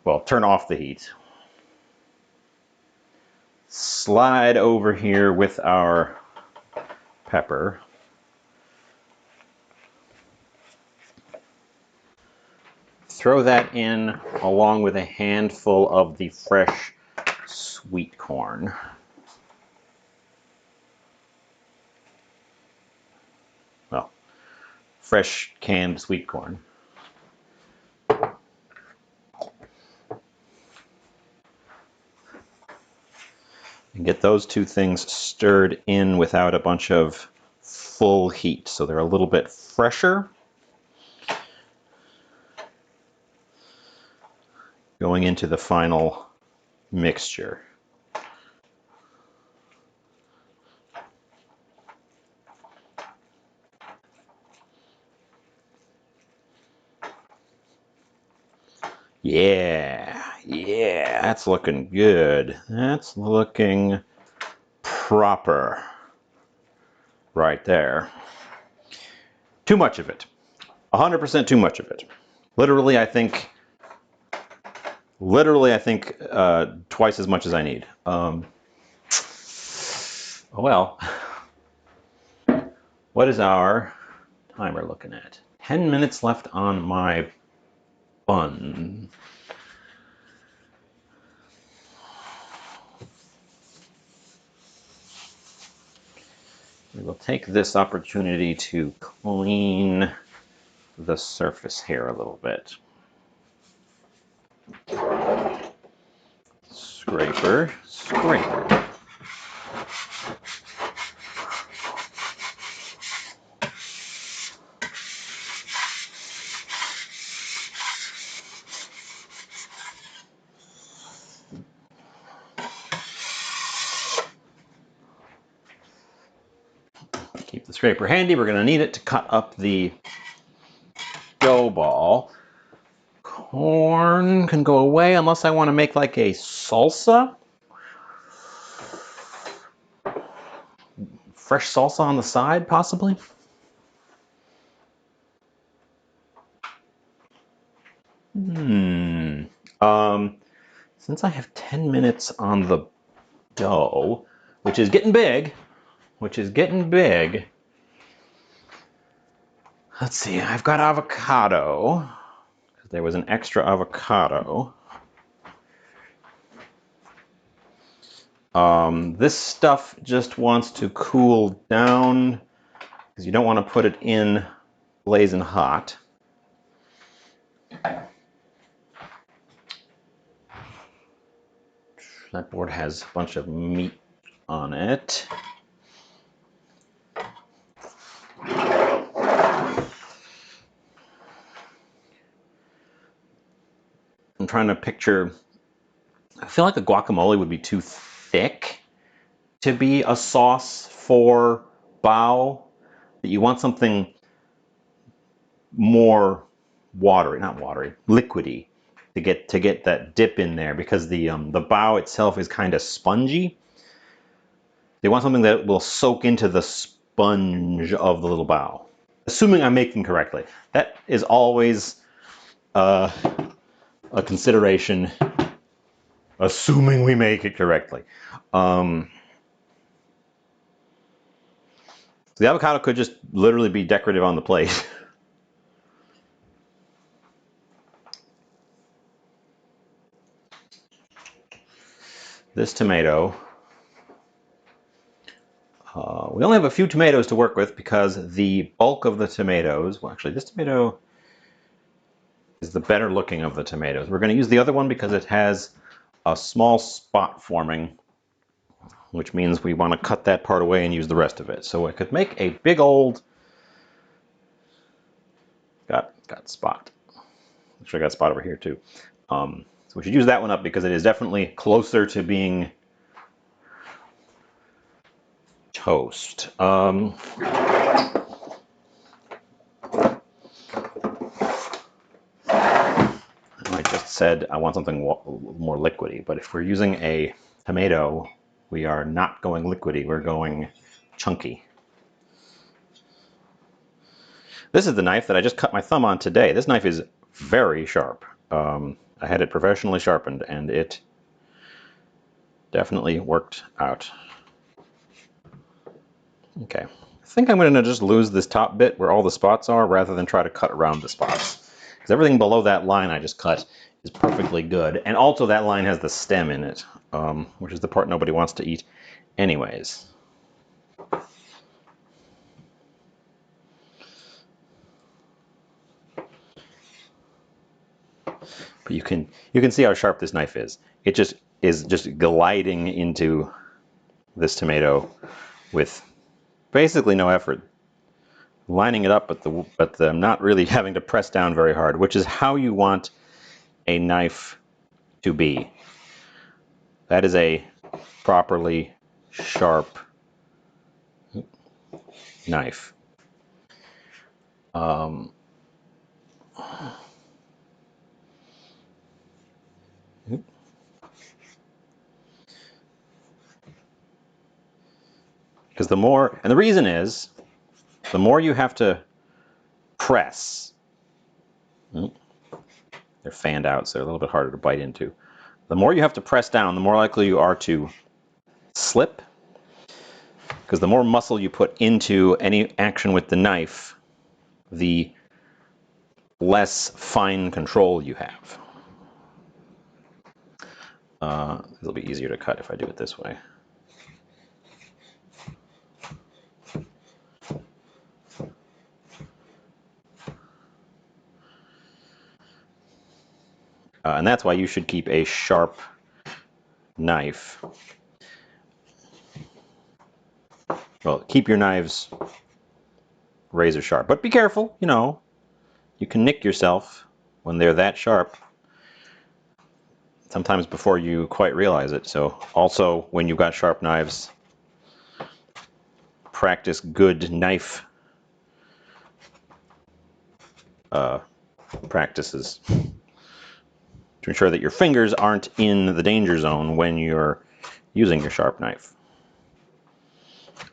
Well, turn off the heat. Slide over here with our pepper. Throw that in along with a handful of the fresh sweet corn. Well, fresh canned sweet corn. And get those two things stirred in without a bunch of full heat, so they're a little bit fresher. Going into the final mixture. Yeah, that's looking good. That's looking proper right there. Too much of it. 100% too much of it. Literally, I think twice as much as I need. Oh well. What is our timer looking at? 10 minutes left on my bun. We will take this opportunity to clean the surface here a little bit. Scraper, scraper. Keep the scraper handy. We're going to need it to cut up the dough ball. Corn can go away unless I want to make like a salsa. Fresh salsa on the side, possibly. Since I have 10 minutes on the dough, which is getting big, let's see, I've got avocado. There was an extra avocado. This stuff just wants to cool down because you don't want to put it in blazing hot. That board has a bunch of meat on it. I'm trying to picture, I feel like the guacamole would be too thick to be a sauce for bao. That you want something more watery, not watery, liquidy to get that dip in there because the bao itself is kind of spongy. They want something that will soak into the sponge of the little bao. Assuming I'm making correctly. That is always a consideration, assuming we make it correctly. So the avocado could just literally be decorative on the plate. This tomato, we only have a few tomatoes to work with because the bulk of the tomatoes, well actually this tomato is the better looking of the tomatoes. We're going to use the other one because it has a small spot forming, which means we want to cut that part away and use the rest of it. So I could make a big old, got spot. Actually I got a spot over here too. So we should use that one up because it is definitely closer to being toast. I just said I want something more liquidy, but if we're using a tomato, we are not going liquidy, we're going chunky. This is the knife that I just cut my thumb on today. This knife is very sharp. I had it professionally sharpened and it definitely worked out. Okay, think I'm going to just lose this top bit where all the spots are rather than try to cut around the spots. Because everything below that line I just cut is perfectly good. And also that line has the stem in it, which is the part nobody wants to eat anyways. But you can see how sharp this knife is. It just is just gliding into this tomato with basically no effort, lining it up, but I'm not really having to press down very hard, which is how you want a knife to be. That is a properly sharp knife. Because the more, and the reason is, the more you have to press, they're fanned out, so they're a little bit harder to bite into. The more you have to press down, the more likely you are to slip, because the more muscle you put into any action with the knife, the less fine control you have. It'll be easier to cut if I do it this way. And that's why you should keep a sharp knife. Well, keep your knives razor sharp, but be careful, you know, you can nick yourself when they're that sharp, sometimes before you quite realize it. So also, when you've got sharp knives, practice good knife practices to ensure that your fingers aren't in the danger zone when you're using your sharp knife.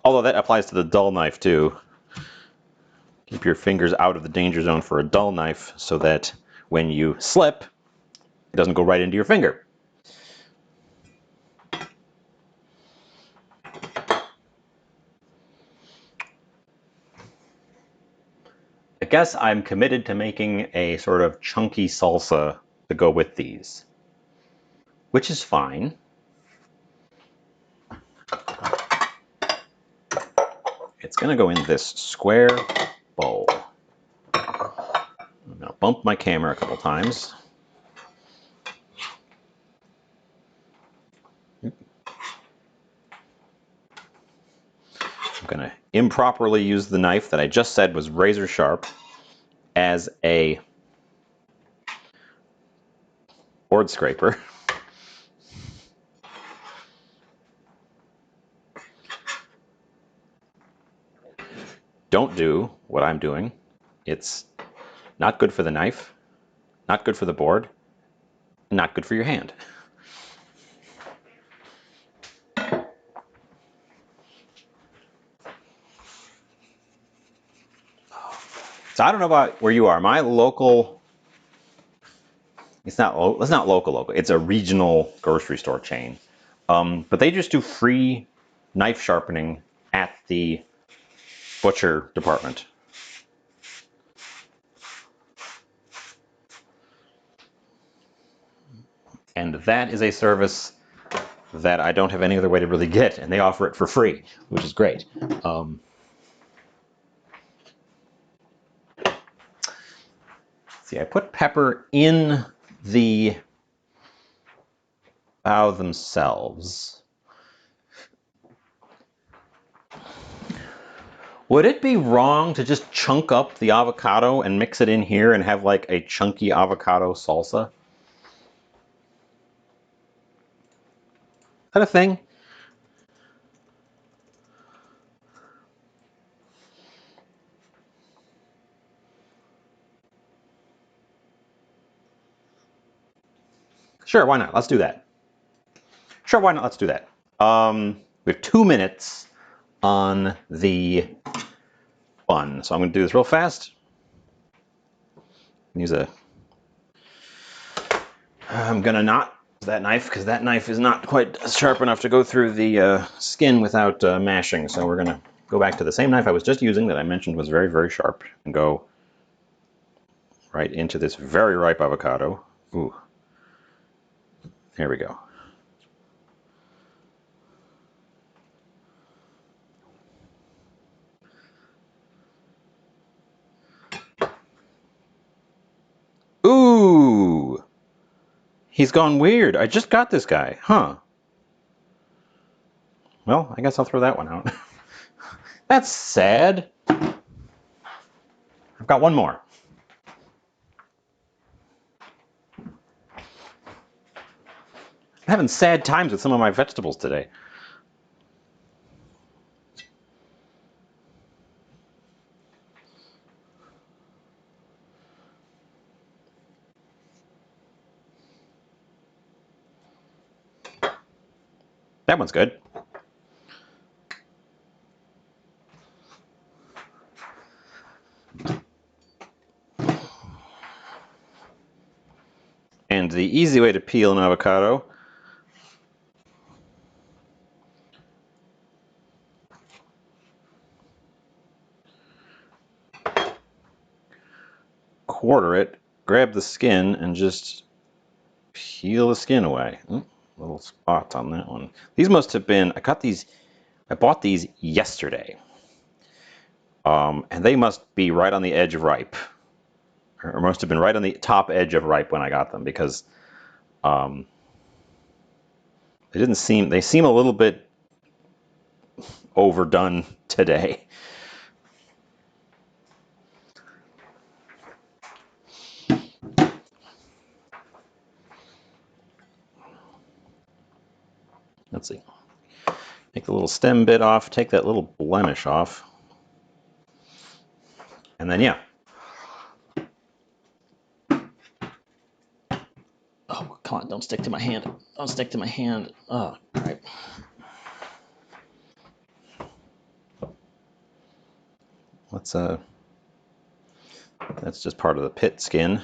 Although that applies to the dull knife too. Keep your fingers out of the danger zone for a dull knife so that when you slip, it doesn't go right into your finger. I guess I'm committed to making a sort of chunky salsa to go with these, which is fine. It's going to go in this square bowl. I'm going to bump my camera a couple times. I'm going to improperly use the knife that I just said was razor sharp as a board scraper. Don't do what I'm doing. It's not good for the knife, not good for the board, and not good for your hand. So I don't know about where you are. My local, it's not local. It's a regional grocery store chain. But they just do free knife sharpening at the butcher department. And that is a service that I don't have any other way to really get, and they offer it for free, which is great. See, I put pepper in the bao themselves. Would it be wrong to just chunk up the avocado and mix it in here and have like a chunky avocado salsa? Is that a thing? Sure, why not? Let's do that. Sure, why not? Let's do that. We have 2 minutes on the bun, so I'm going to do this real fast. I'm going to not use that knife because that knife is not quite sharp enough to go through the skin without mashing. So we're going to go back to the same knife I was just using that I mentioned was very, very sharp, and go right into this very ripe avocado. Ooh. There we go. Ooh! He's gone weird. I just got this guy. Huh. Well, I guess I'll throw that one out. That's sad. I've got one more. I'm having sad times with some of my vegetables today. That one's good. And the easy way to peel an avocado, quarter it, grab the skin, and just peel the skin away. Ooh, little spot on that one. These must have been, I bought these yesterday. And they must be right on the edge of ripe. Or must have been right on the top edge of ripe when I got them, because they seem a little bit overdone today. Let's see. Take the little stem bit off, take that little blemish off. And then, yeah. Oh, come on, don't stick to my hand. Don't stick to my hand. Oh, right. That's just part of the pit skin.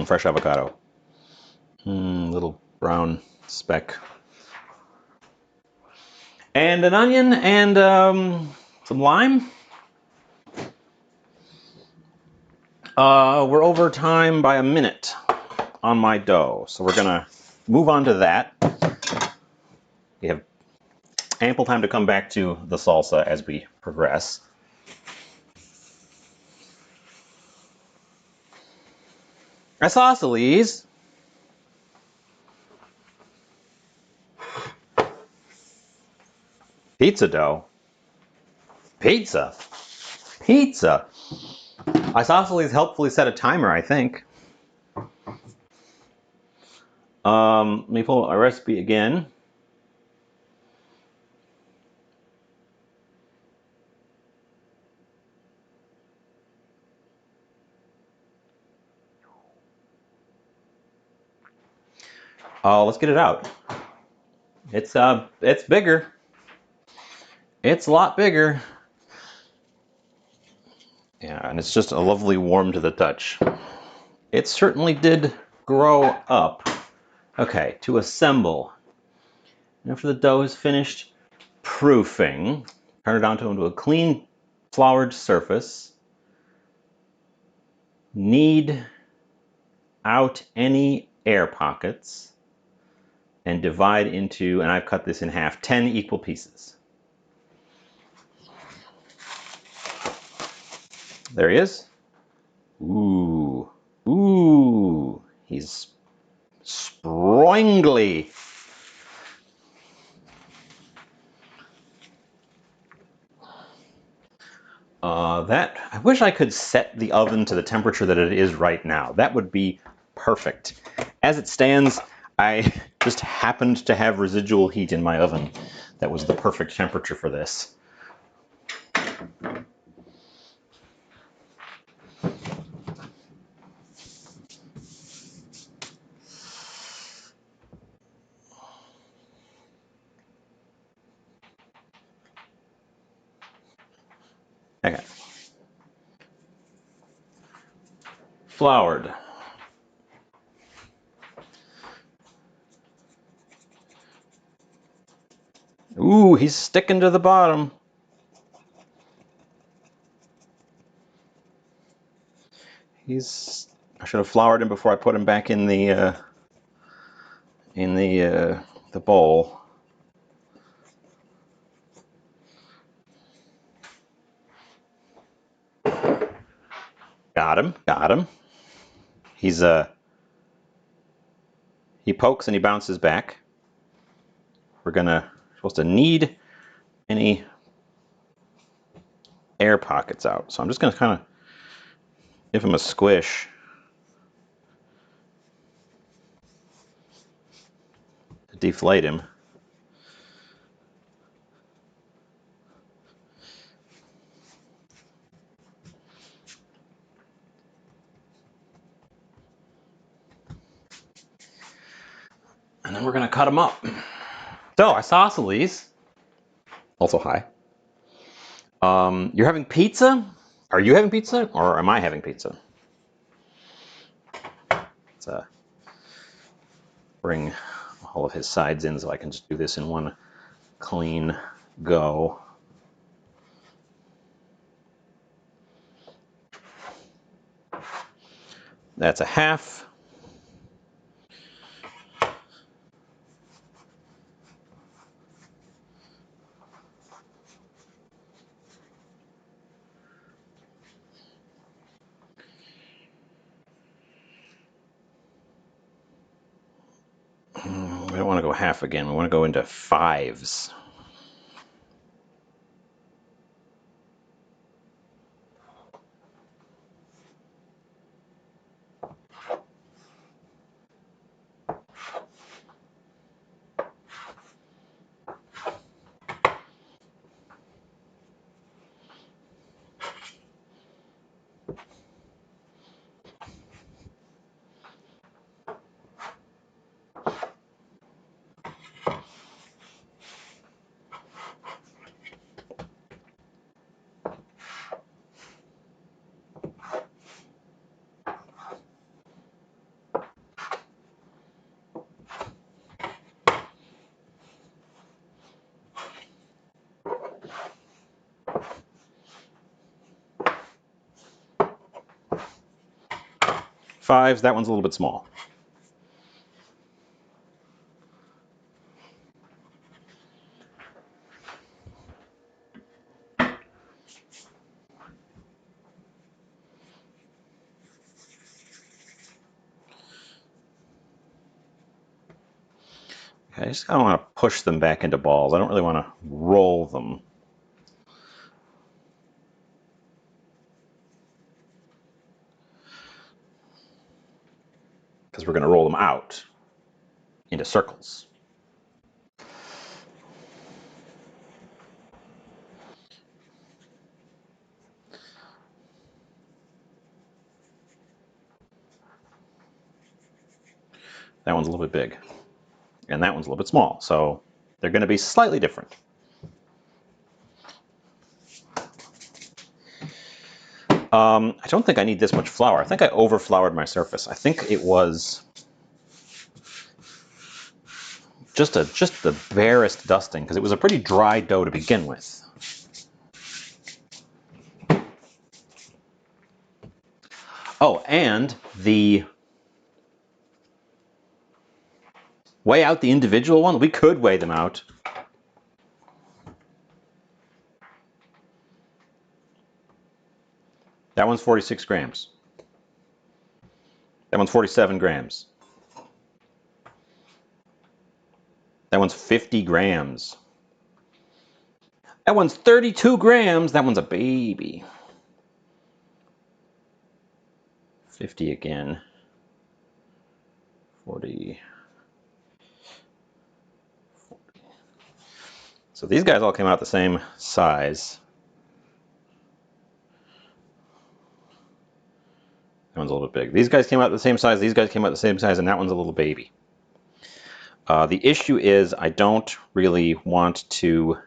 Fresh avocado. Little brown speck. And an onion and some lime. We're over time by a minute on my dough, so we're gonna move on to that. We have ample time to come back to the salsa as we progress. Isosceles. Pizza dough. Pizza. Pizza. Isosceles helpfully set a timer, I think. Let me pull a recipe again. Let's get it out. It's bigger. It's a lot bigger. Yeah, and it's just a lovely warm to the touch. It certainly did grow up. Okay, to assemble. After the dough is finished proofing, turn it onto a clean floured surface. Knead out any air pockets and divide into, and I've cut this in half, 10 equal pieces. There he is. Ooh, ooh, he's springly. I wish I could set the oven to the temperature that it is right now. That would be perfect. As it stands, I just happened to have residual heat in my oven that was the perfect temperature for this. Okay. Floured. Ooh, he's sticking to the bottom. I should have floured him before I put him back in the bowl. Got him. Got him. He pokes and he bounces back. We're supposed to knead any air pockets out. So I'm just gonna kind of give him a squish. To deflate him. And then we're gonna cut them up. So, isosceles. Also hi. You're having pizza? Are you having pizza or am I having pizza? Let's bring all of his sides in so I can just do this in one clean go. That's a half. We don't want to go half again. We want to go into fives. Fives, that one's a little bit small. Okay, I just kind of want to push them back into balls. I don't really want to roll them. Because we're going to roll them out into circles. That one's a little bit big. And that one's a little bit small. So they're going to be slightly different. I don't think I need this much flour. I think I over-floured my surface. I think it was just the barest dusting, because it was a pretty dry dough to begin with. Oh, and weigh out the individual one. We could weigh them out. That one's 46 grams. That one's 47 grams. That one's 50 grams. That one's 32 grams. That one's a baby. 50 again. 40. So these guys all came out the same size. That one's a little bit big. These guys came out the same size, these guys came out the same size, and that one's a little baby. The issue is I don't really want to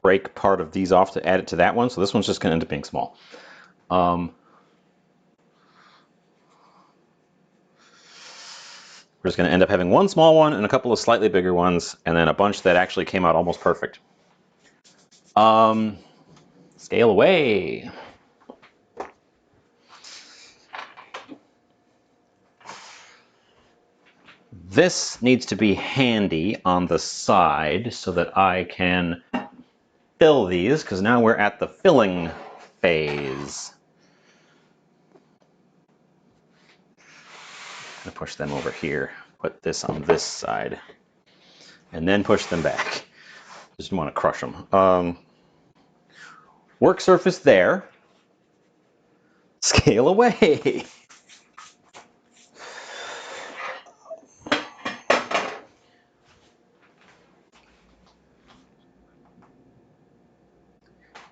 break part of these off to add it to that one, so this one's just going to end up being small. We're just going to end up having one small one and a couple of slightly bigger ones, and then a bunch that actually came out almost perfect. Scale away. This needs to be handy on the side so that I can fill these, because now we're at the filling phase. I'm going to push them over here, put this on this side, and then push them back. Just want to crush them. Work surface there. Scale away.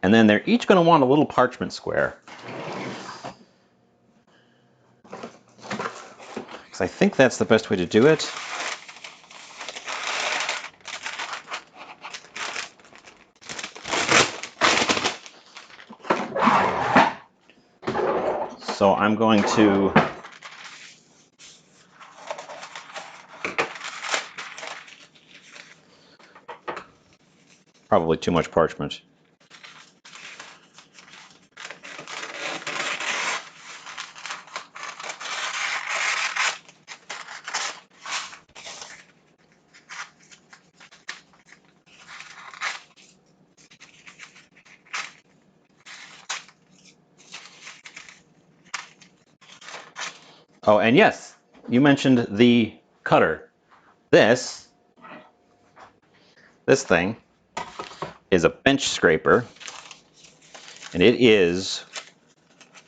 And then they're each going to want a little parchment square. Because I think that's the best way to do it. So I'm going to probably too much parchment. Oh, and yes, you mentioned the cutter. This thing is a bench scraper, and it is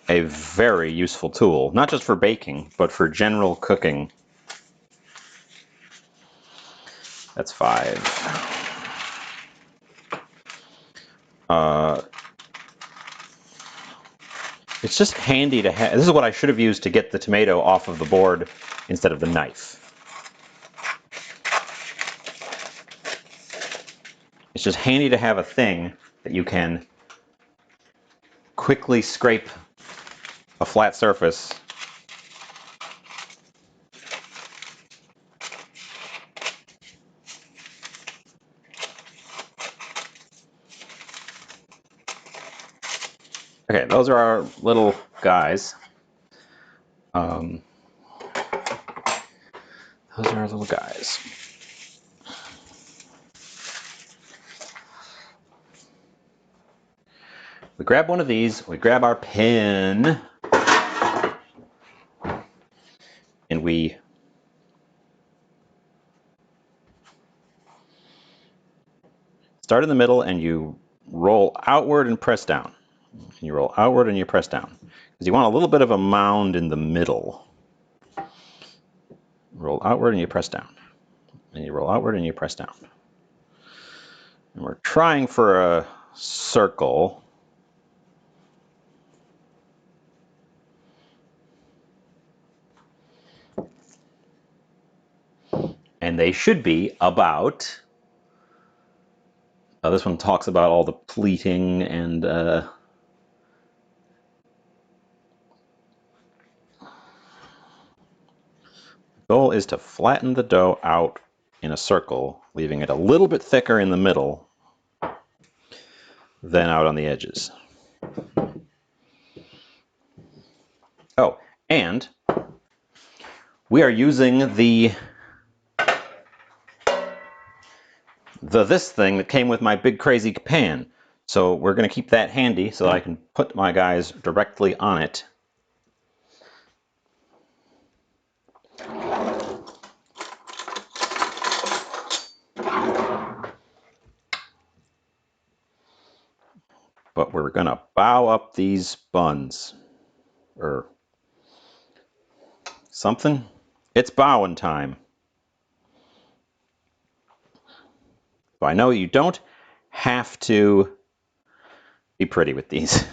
a very useful tool, not just for baking, but for general cooking. That's 5. It's just handy to have. This is what I should have used to get the tomato off of the board instead of the knife. It's just handy to have a thing that you can quickly scrape a flat surface. Okay, those are our little guys. Those are our little guys. We grab one of these, we grab our pen, and we start in the middle and you roll outward and press down. You roll outward and you press down. Because you want a little bit of a mound in the middle. Roll outward and you press down. And you roll outward and you press down. And we're trying for a circle. And they should be about... this one talks about all the pleating and... the goal is to flatten the dough out in a circle, leaving it a little bit thicker in the middle than out on the edges. Oh, and we are using this thing that came with my big crazy pan. So we're going to keep that handy so that I can put my guys directly on it. But we're going to bow up these buns or something. It's bowing time. So I know you don't have to be pretty with these.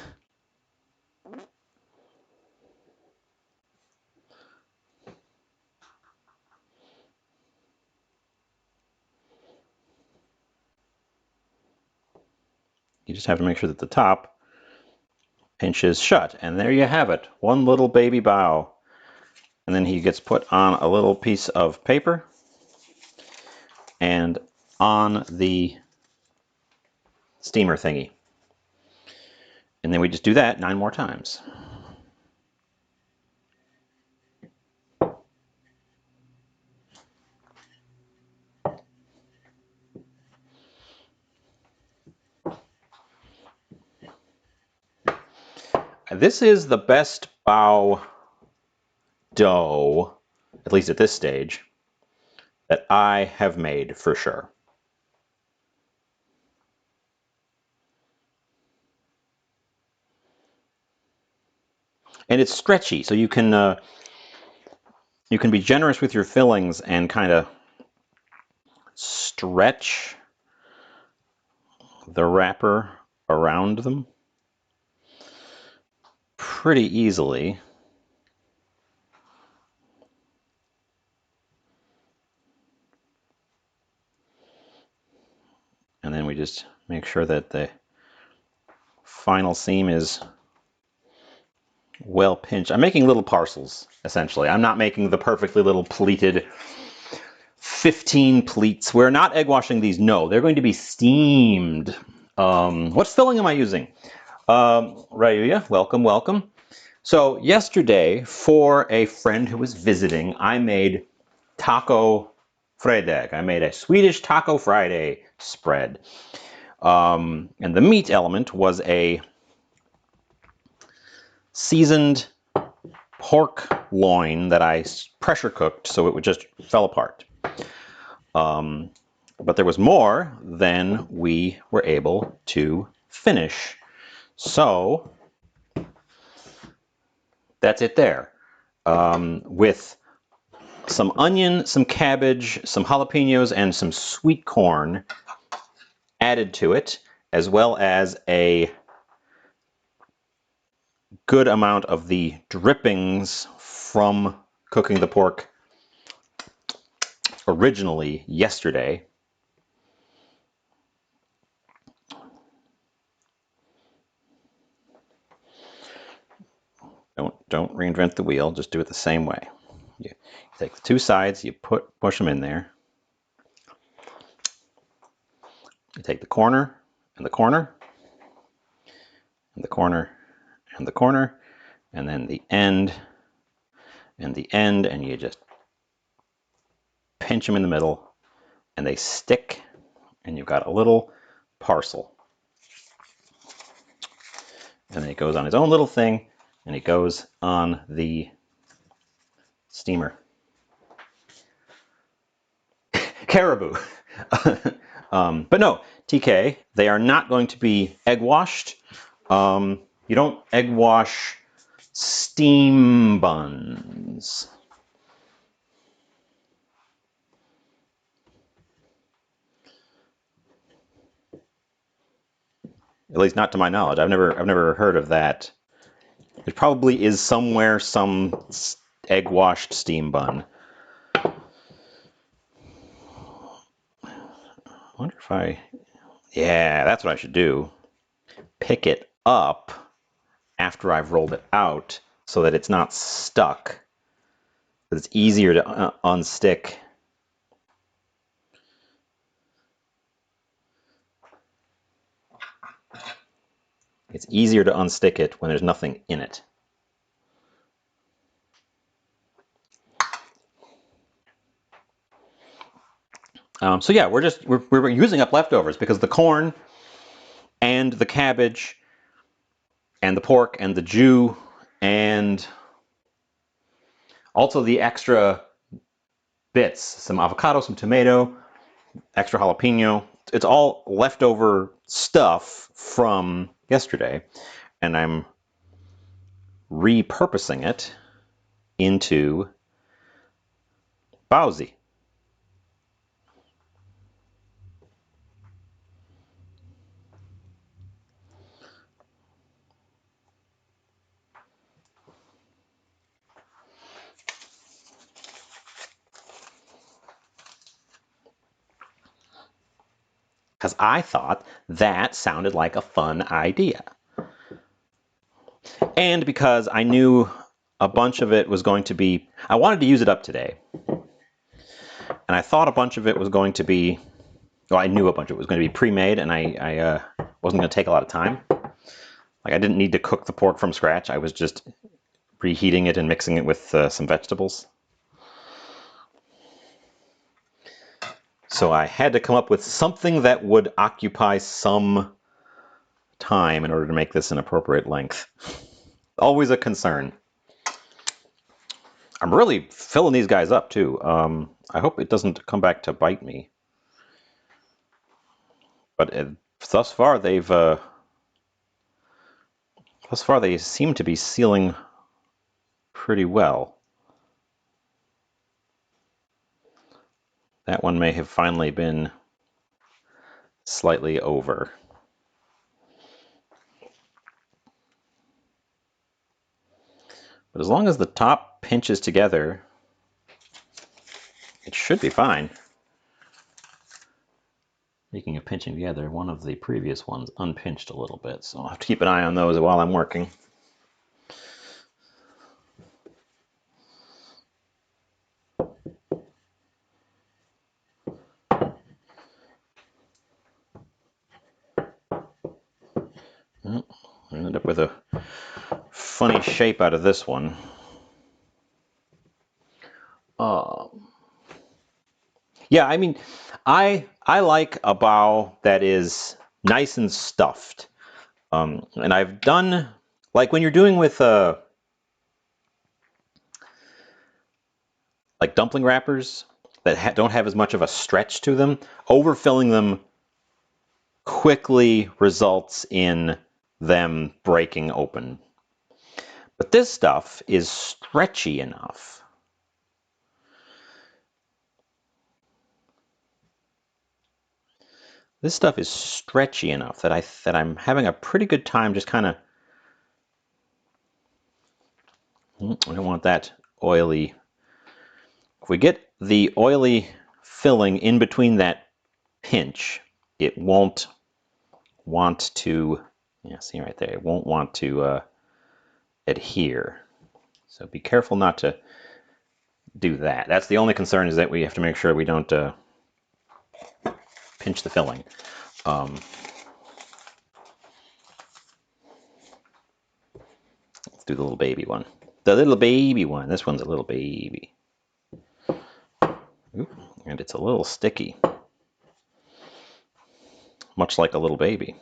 You just have to make sure that the top pinches shut. And there you have it. One little baby bao. And then he gets put on a little piece of paper and on the steamer thingy. And then we just do that 9 more times. This is the best bao dough, at least at this stage, that I have made for sure. And it's stretchy, so you can be generous with your fillings and kind of stretch the wrapper around them pretty easily. And then we just make sure that the final seam is well pinched. I'm making little parcels, essentially. I'm not making the perfectly little pleated 15 pleats. We're not egg washing these, no. They're going to be steamed. What filling am I using? Rayuya, welcome, welcome. So yesterday, for a friend who was visiting, I made taco fredag. I made a Swedish taco Friday spread. And the meat element was a seasoned pork loin that I pressure cooked so it would just fell apart. But there was more than we were able to finish. So that's it there. With some onion, some cabbage, some jalapenos, and some sweet corn added to it, as well as a good amount of the drippings from cooking the pork originally yesterday. Don't reinvent the wheel, just do it the same way. You take the two sides, you push them in there. You take the corner and the corner and the corner and the corner and then the end and the end, and you just pinch them in the middle and they stick, and you've got a little parcel. And then it goes on its own little thing, and it goes on the steamer. Caribou. But no, TK, they are not going to be egg washed. You don't egg wash steam buns. At least not to my knowledge. I've never heard of that. There probably is somewhere some egg washed steam bun. I wonder if yeah, that's what I should do. Pick it up after I've rolled it out so that it's not stuck. It's easier to unstick. It's easier to unstick it when there's nothing in it. So yeah, we're using up leftovers because the corn and the cabbage and the pork and the jus and also the extra bits, some avocado, some tomato, extra jalapeno. It's all leftover stuff from yesterday, and I'm repurposing it into Baozi. Because I thought that sounded like a fun idea. And because I knew a bunch of it was going to be, I wanted to use it up today. And I thought a bunch of it was going to be, well, I knew a bunch of it was going to be pre-made, and I wasn't going to take a lot of time. Like, I didn't need to cook the pork from scratch. I was just reheating it and mixing it with some vegetables. So I had to come up with something that would occupy some time in order to make this an appropriate length. Always a concern. I'm really filling these guys up too. I hope it doesn't come back to bite me. But thus far they seem to be sealing pretty well. That one may have finally been slightly over. But as long as the top pinches together, it should be fine. Speaking of pinching together, one of the previous ones unpinched a little bit, so I'll have to keep an eye on those while I'm working. I ended up with a funny shape out of this one. Yeah, I mean, I like a bao that is nice and stuffed. And I've done, like when you're doing with like dumpling wrappers that don't have as much of a stretch to them, overfilling them quickly results in them breaking open. But this stuff is stretchy enough. This stuff is stretchy enough that I'm having a pretty good time just kind of. I don't want that oily. If we get the oily filling in between that pinch, it won't want to. Yeah, see right there. It won't want to adhere. So be careful not to do that. That's the only concern, is that we have to make sure we don't pinch the filling. Let's do the little baby one. The little baby one. This one's a little baby. Oop, and it's a little sticky. Much like a little baby.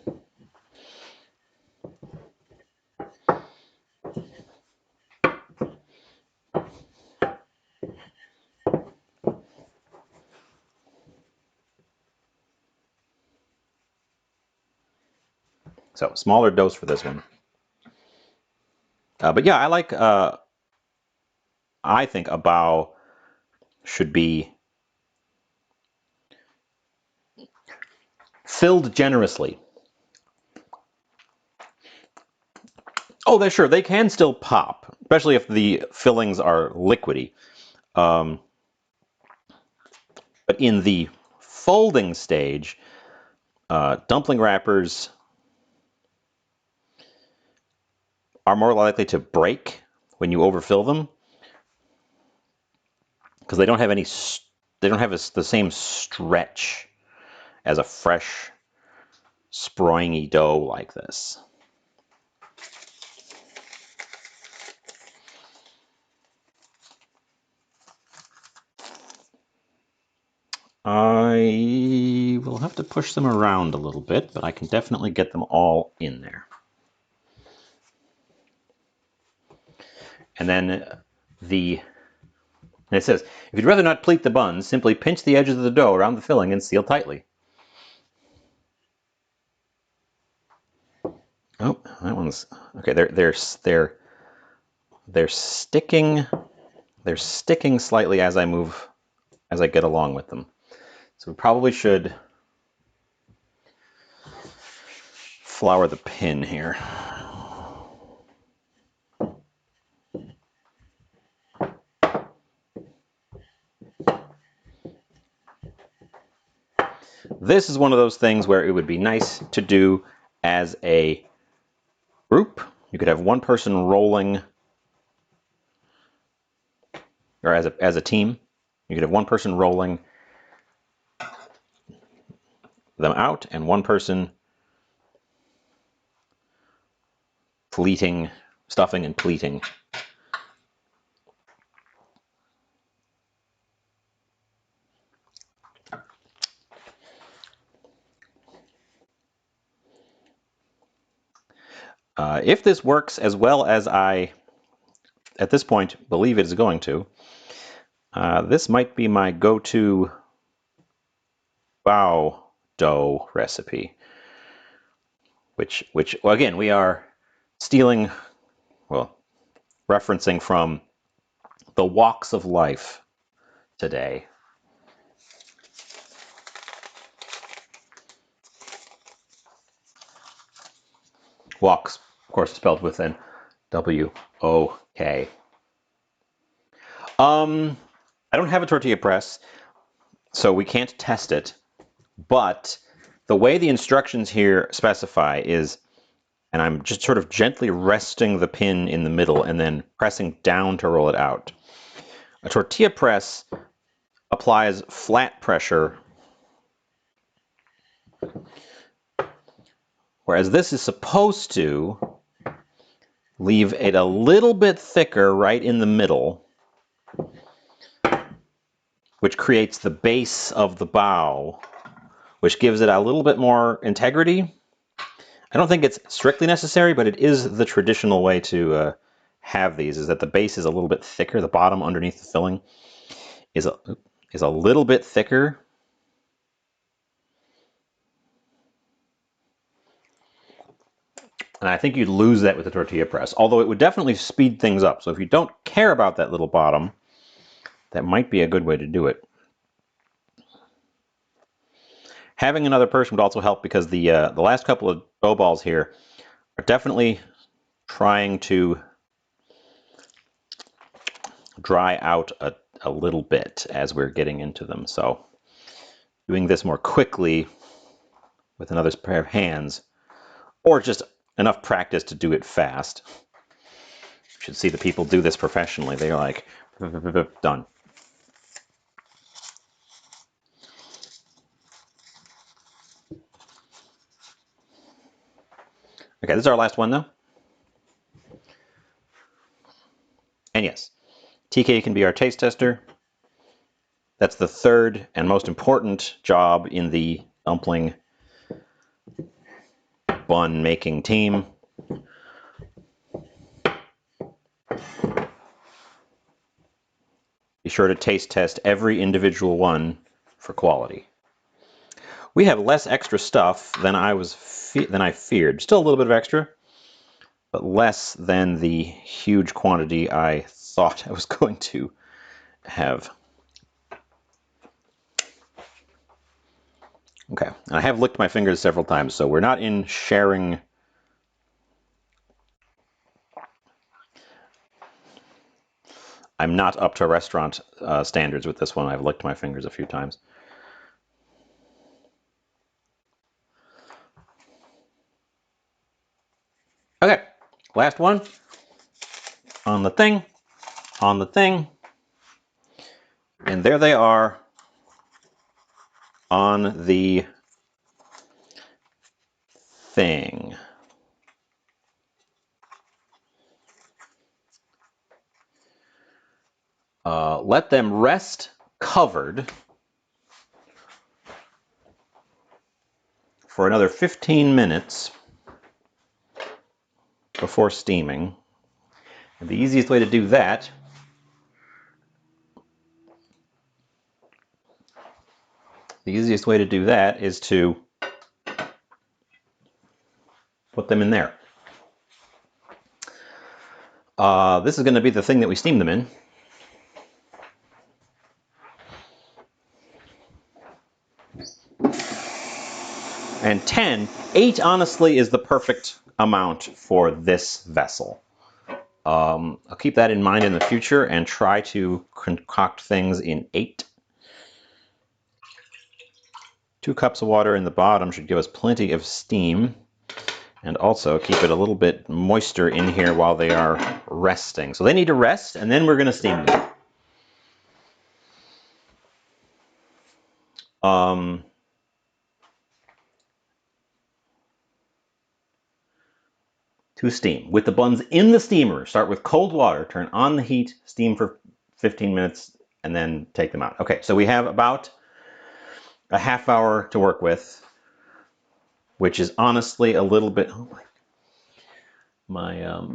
So, smaller dose for this one. But yeah, I think a bao should be filled generously. Oh, they're sure. They can still pop, especially if the fillings are liquidy. But in the folding stage, dumpling wrappers are more likely to break when you overfill them, because they don't have the same stretch as a fresh, springy dough like this. I will have to push them around a little bit, but I can definitely get them all in there. And then it says, if you'd rather not pleat the buns, simply pinch the edges of the dough around the filling and seal tightly. Oh, that one's okay. They're sticking slightly as I move as I get along with them. So we probably should flour the pin here. This is one of those things where it would be nice to do as a group. You could have one person rolling, or as a team. You could have one person rolling them out and one person pleating, stuffing and pleating. If this works as well as I, at this point, believe it is going to, this might be my go-to bao dough recipe. Which, well, again, we are stealing, well, referencing from the walks of life today. Walks, of course, spelled with an W-O-K. I don't have a tortilla press, so we can't test it, but the way the instructions here specify is, and I'm just sort of gently resting the pin in the middle and then pressing down to roll it out. A tortilla press applies flat pressure, whereas this is supposed to leave it a little bit thicker right in the middle, which creates the base of the bao, which gives it a little bit more integrity. I don't think it's strictly necessary, but it is the traditional way to have these, is that the base is a little bit thicker. The bottom underneath the filling is a little bit thicker. And I think you'd lose that with the tortilla press, although it would definitely speed things up. So if you don't care about that little bottom, that might be a good way to do it. Having another person would also help because the last couple of dough balls here are definitely trying to dry out a little bit as we're getting into them. So doing this more quickly with another pair of hands, or just enough practice to do it fast. You should see the people do this professionally. They're like, done. Okay, this is our last one though. And yes, TK can be our taste tester. That's the third and most important job in the dumpling bun making team. Be sure to taste test every individual one for quality. We have less extra stuff than I feared. Still a little bit of extra, but less than the huge quantity I thought I was going to have. Okay, and I have licked my fingers several times, so we're not in sharing. I'm not up to restaurant standards with this one. I've licked my fingers a few times. Okay, last one. On the thing, on the thing. And there they are on the thing. Let them rest covered for another 15 minutes before steaming. And the easiest way to do that is to put them in there. This is going to be the thing that we steam them in. and 10. 8 honestly is the perfect amount for this vessel. I'll keep that in mind in the future and try to concoct things in 8. 2 cups of water in the bottom should give us plenty of steam, and also keep it a little bit moister in here while they are resting. So they need to rest, and then we're going to steam them. To steam. With the buns in the steamer, start with cold water, turn on the heat, steam for 15 minutes, and then take them out. Okay, so we have about a half hour to work with, which is honestly a little bit... Oh my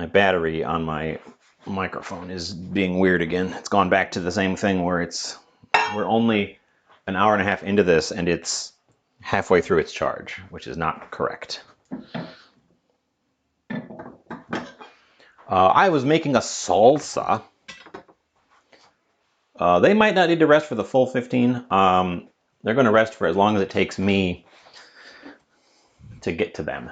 battery on my microphone is being weird again. It's gone back to the same thing where we're only an hour and a half into this and it's halfway through its charge, which is not correct. I was making a salsa. They might not need to rest for the full 15. They're going to rest for as long as it takes me to get to them.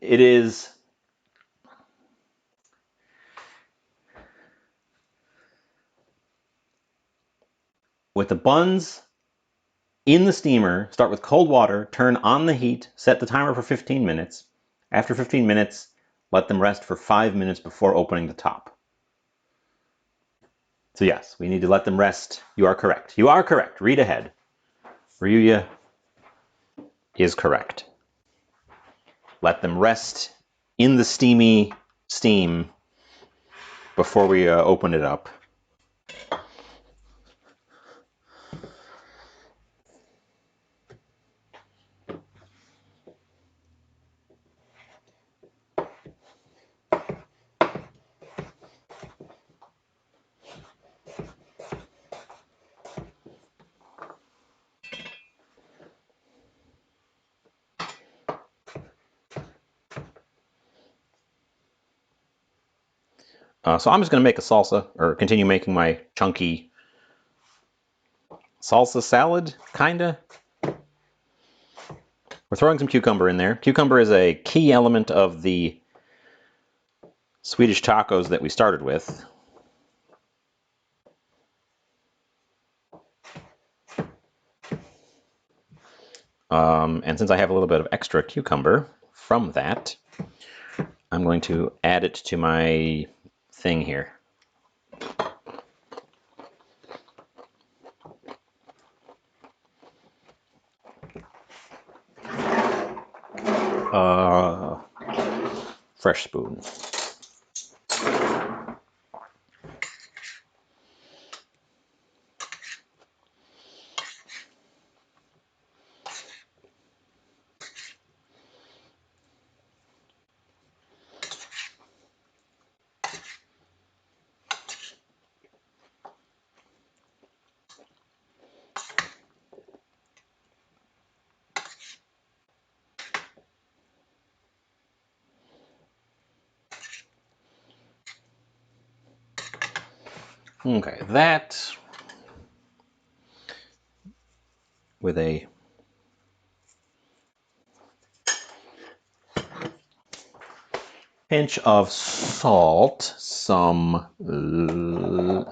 It is... With the buns in the steamer, start with cold water, turn on the heat, set the timer for 15 minutes. After 15 minutes, let them rest for 5 minutes before opening the top. So yes, we need to let them rest. You are correct. You are correct. Read ahead. Ryuya is correct. Let them rest in the steamy steam before we open it up. So I'm just going to make a salsa, or continue making my chunky salsa salad, kinda. We're throwing some cucumber in there. Cucumber is a key element of the Swedish tacos that we started with. And since I have a little bit of extra cucumber from that, I'm going to add it to my thing here. Fresh spoon. Okay, that with a pinch of salt, some lime,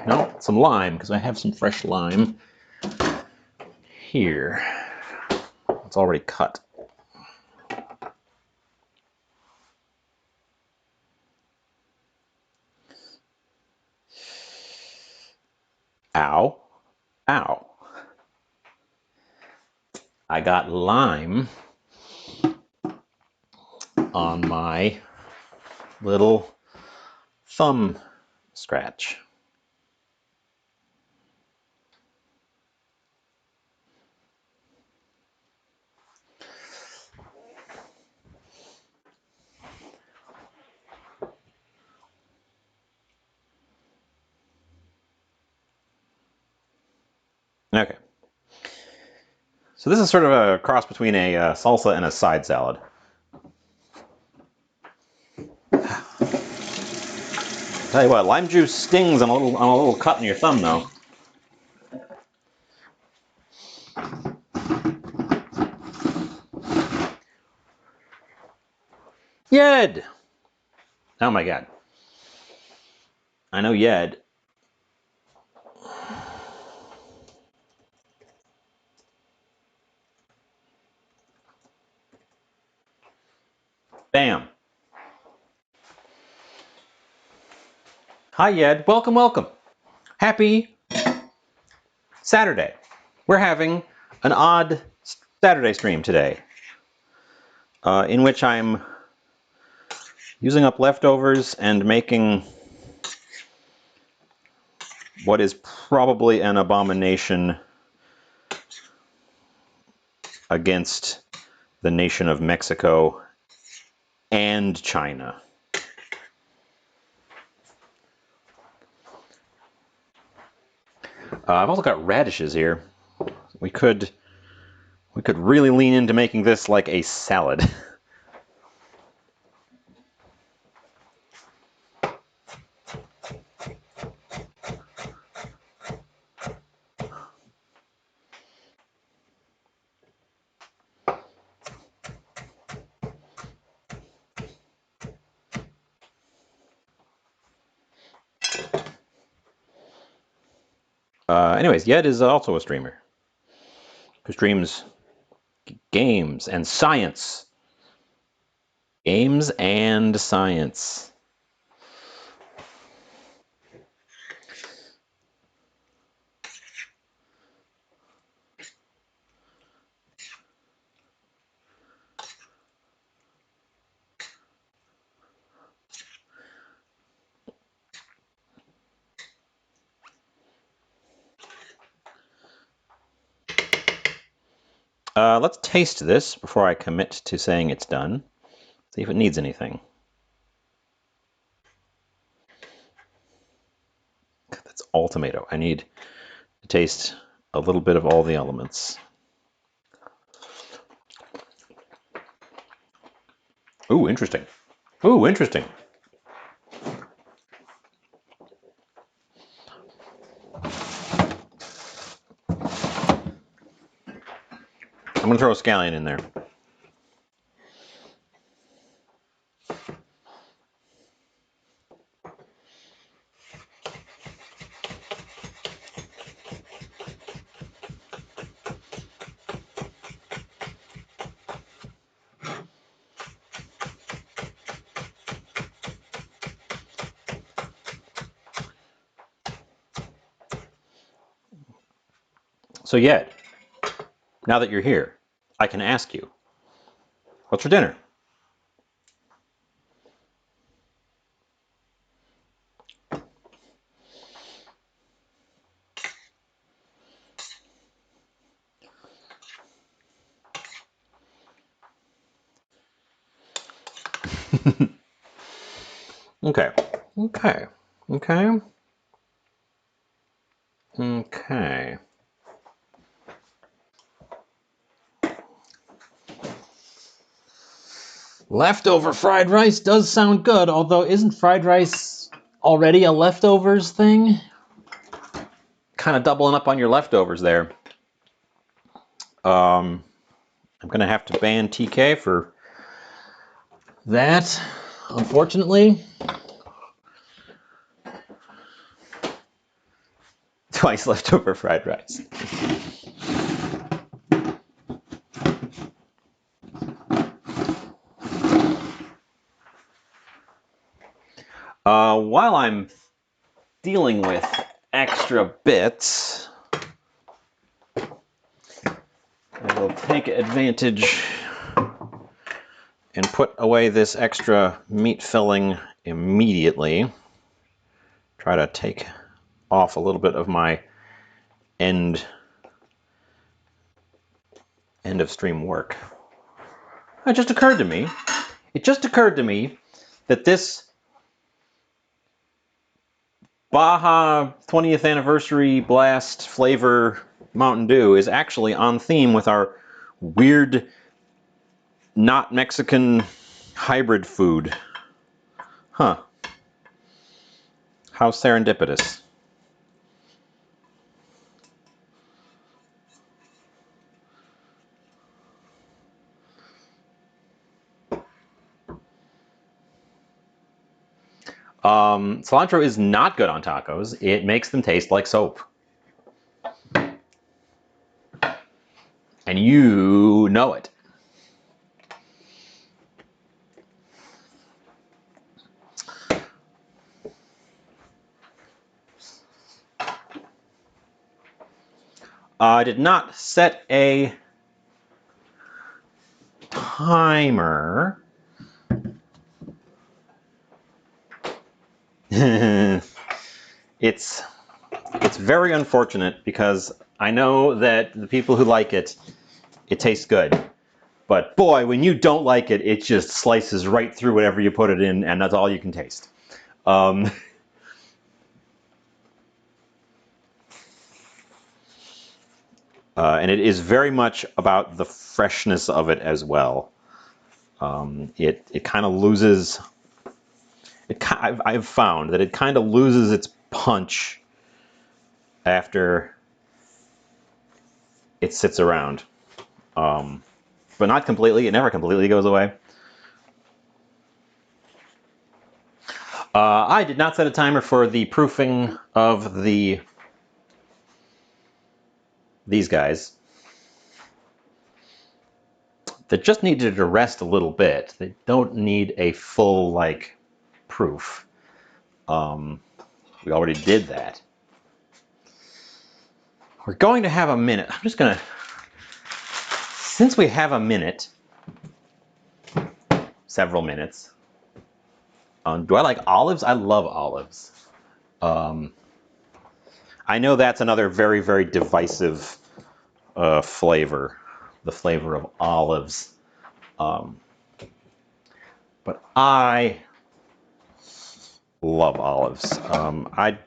because I have some fresh lime here. It's already cut. Ow. Ow. I got lime on my little thumb scratch. Okay. So this is sort of a cross between a salsa and a side salad. Tell you what, lime juice stings on a little cut in your thumb, though. Yed! Oh my god. I know Yed. Bam. Hi, Yed. Welcome, welcome. Happy Saturday. We're having an odd Saturday stream today, in which I'm using up leftovers and making what is probably an abomination against the nation of Mexico and China. I've also got radishes here. We could really lean into making this like a salad. Anyways, Yed is also a streamer who streams games and science. Games and science. Let's taste this before I commit to saying it's done. See if it needs anything. That's all tomato. I need to taste a little bit of all the elements. Ooh, interesting. Ooh, interesting. I'm going to throw a scallion in there. So Yed, now that you're here, I can ask you, what's for dinner? Okay. Okay. Okay. Okay. Leftover fried rice does sound good, although isn't fried rice already a leftovers thing? Kind of doubling up on your leftovers there. I'm going to have to ban TK for that, unfortunately. Twice leftover fried rice. While I'm dealing with extra bits, I will take advantage and put away this extra meat filling immediately. Try to take off a little bit of my end of stream work. It just occurred to me that this Baja 20th anniversary blast flavor Mountain Dew is actually on theme with our weird not Mexican hybrid food. Huh. How serendipitous. Cilantro is not good on tacos. It makes them taste like soap. And you know it. I did not set a timer. It's very unfortunate because I know that the people who like it, it tastes good. But boy, when you don't like it, it just slices right through whatever you put it in, and that's all you can taste. And it is very much about the freshness of it as well. It kind of loses. I've found that it kind of loses its punch after it sits around, but not completely. It never completely goes away. I did not set a timer for the proofing of these guys. They just needed to rest a little bit. They don't need a full like proof. We already did that. We're going to have a minute. I'm just gonna, since we have a minute, several minutes. Do I like olives? I love olives. I know that's another very, very divisive flavor, the flavor of olives. But I love olives. I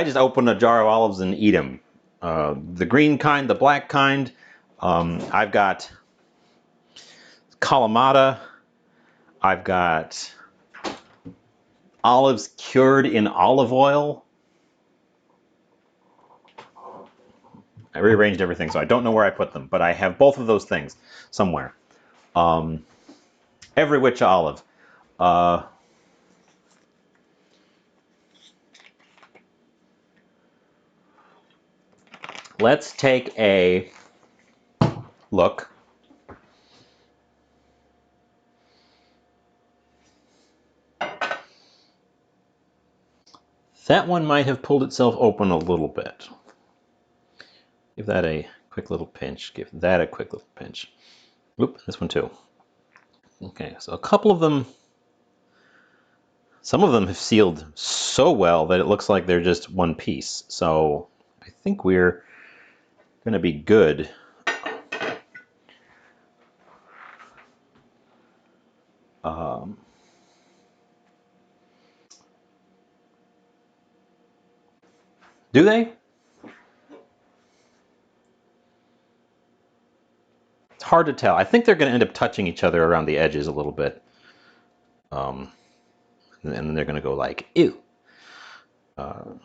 just open a jar of olives and eat them. The green kind, the black kind. I've got Kalamata. I've got olives cured in olive oil. I rearranged everything, so I don't know where I put them, but I have both of those things somewhere. Every which olive. Let's take a look. That one might have pulled itself open a little bit. Give that a quick little pinch. Give that a quick little pinch. Oop, this one too. Okay, so a couple of them, some of them have sealed so well that it looks like they're just one piece. So I think we're going to be good. Do they? It's hard to tell. I think they're going to end up touching each other around the edges a little bit. And then they're going to go like, ew. But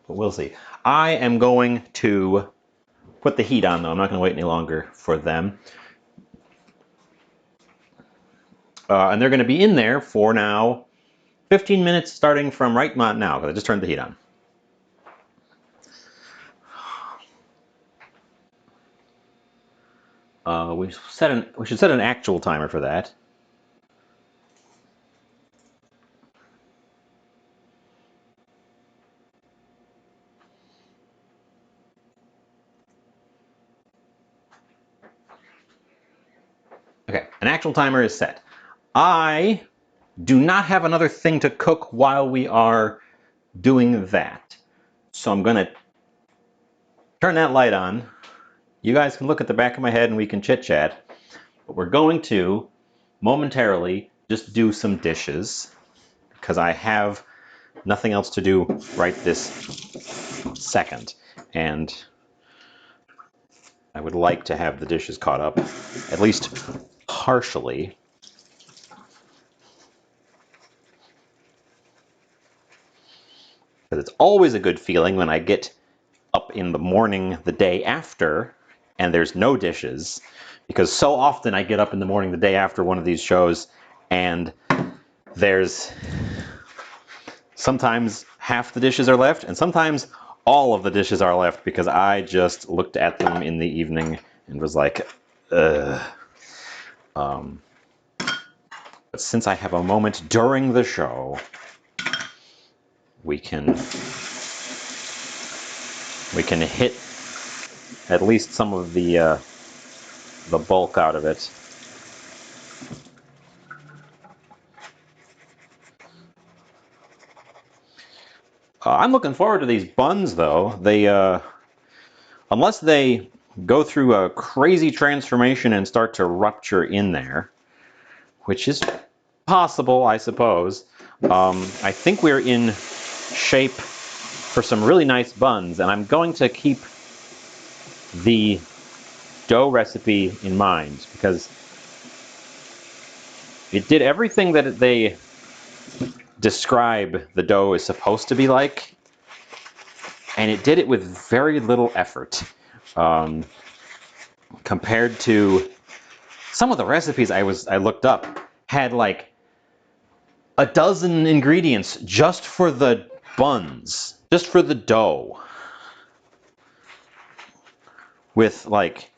we'll see. I am going to put the heat on, though. I'm not going to wait any longer for them. And they're going to be in there for now 15 minutes starting from right now, because I just turned the heat on. We should set an actual timer for that. Okay, an actual timer is set. I do not have another thing to cook while we are doing that. So I'm going to turn that light on. You guys can look at the back of my head and we can chit chat. But we're going to momentarily just do some dishes because I have nothing else to do right this second. And I would like to have the dishes caught up, at least partially. Because it's always a good feeling when I get up in the morning the day after and there's no dishes, because so often I get up in the morning the day after one of these shows and There's sometimes half the dishes are left, and sometimes all of the dishes are left because I just looked at them in the evening and was like, ugh. But since I have a moment during the show, we can hit at least some of the bulk out of it. I'm looking forward to these buns, though. They, unless they go through a crazy transformation and start to rupture in there, which is possible, I suppose. I think we're in shape for some really nice buns, and I'm going to keep the dough recipe in mind because it did everything that they describe the dough is supposed to be like, and it did it with very little effort. Compared to some of the recipes I looked up had like a dozen ingredients just for the buns, just for the dough, with like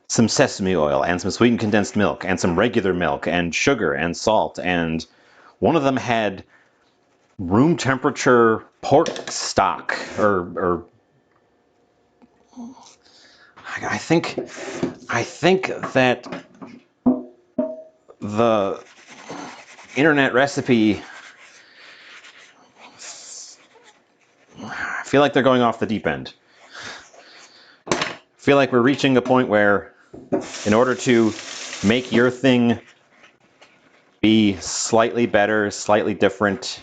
some sesame oil and some sweetened condensed milk and some regular milk and sugar and salt, and one of them had room temperature pork stock or I think that the internet recipe, I feel like they're going off the deep end. I feel like we're reaching a point where in order to make your thing be slightly better, slightly different,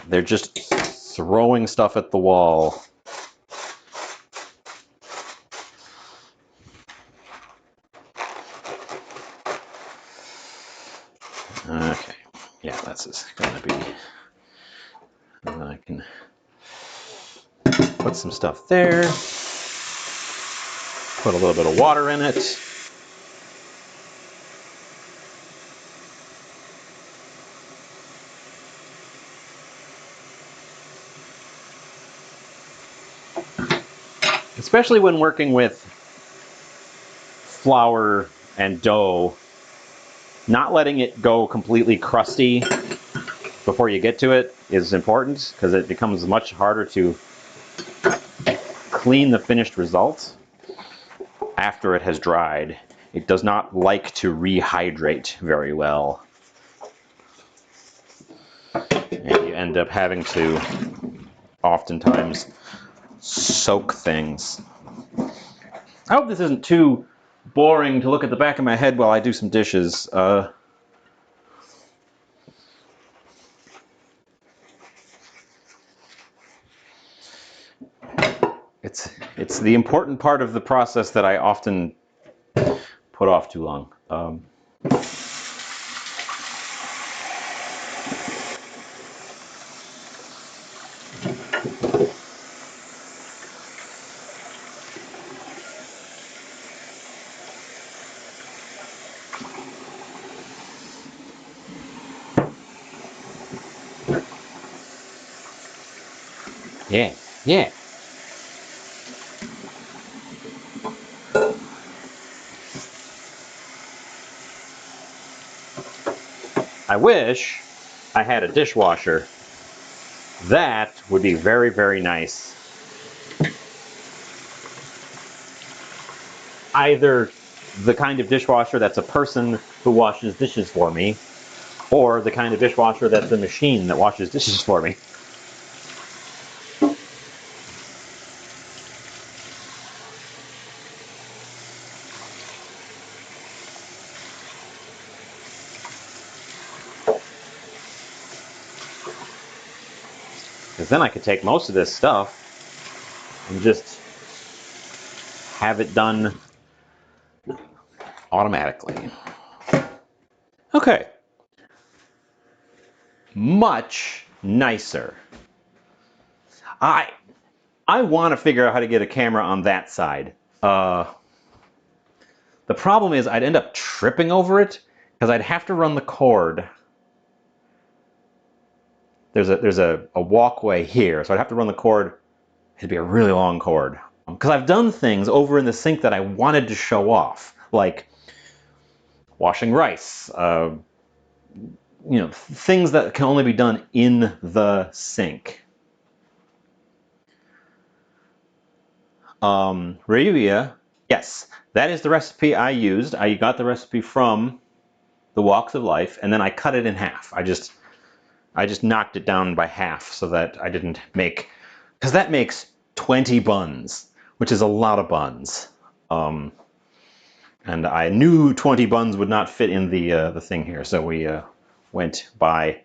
they're just throwing stuff at the wall. Okay, yeah, that's gonna be. And then I can put some stuff there. Put a little bit of water in it. Especially when working with flour and dough, not letting it go completely crusty before you get to it is important because it becomes much harder to clean the finished result after it has dried. It does not like to rehydrate very well. And you end up having to oftentimes soak things. I hope this isn't too boring to look at the back of my head while I do some dishes. It's the important part of the process that I often put off too long. Yeah, yeah. I wish I had a dishwasher. That would be very, very nice. Either the kind of dishwasher that's a person who washes dishes for me, or the kind of dishwasher that's a machine that washes dishes for me. Because then I could take most of this stuff and just have it done automatically. Okay. Much nicer. I want to figure out how to get a camera on that side. The problem is I'd end up tripping over it because I'd have to run the cord. There's a walkway here, so I'd have to run the cord. It'd be a really long cord. Because I've done things over in the sink that I wanted to show off, like washing rice, things that can only be done in the sink. Revia, yes, that is the recipe I used. I got the recipe from the Walks of Life, and then I cut it in half. I just knocked it down by half so that I didn't make, because that makes 20 buns, which is a lot of buns. And I knew 20 buns would not fit in the thing here, so we went by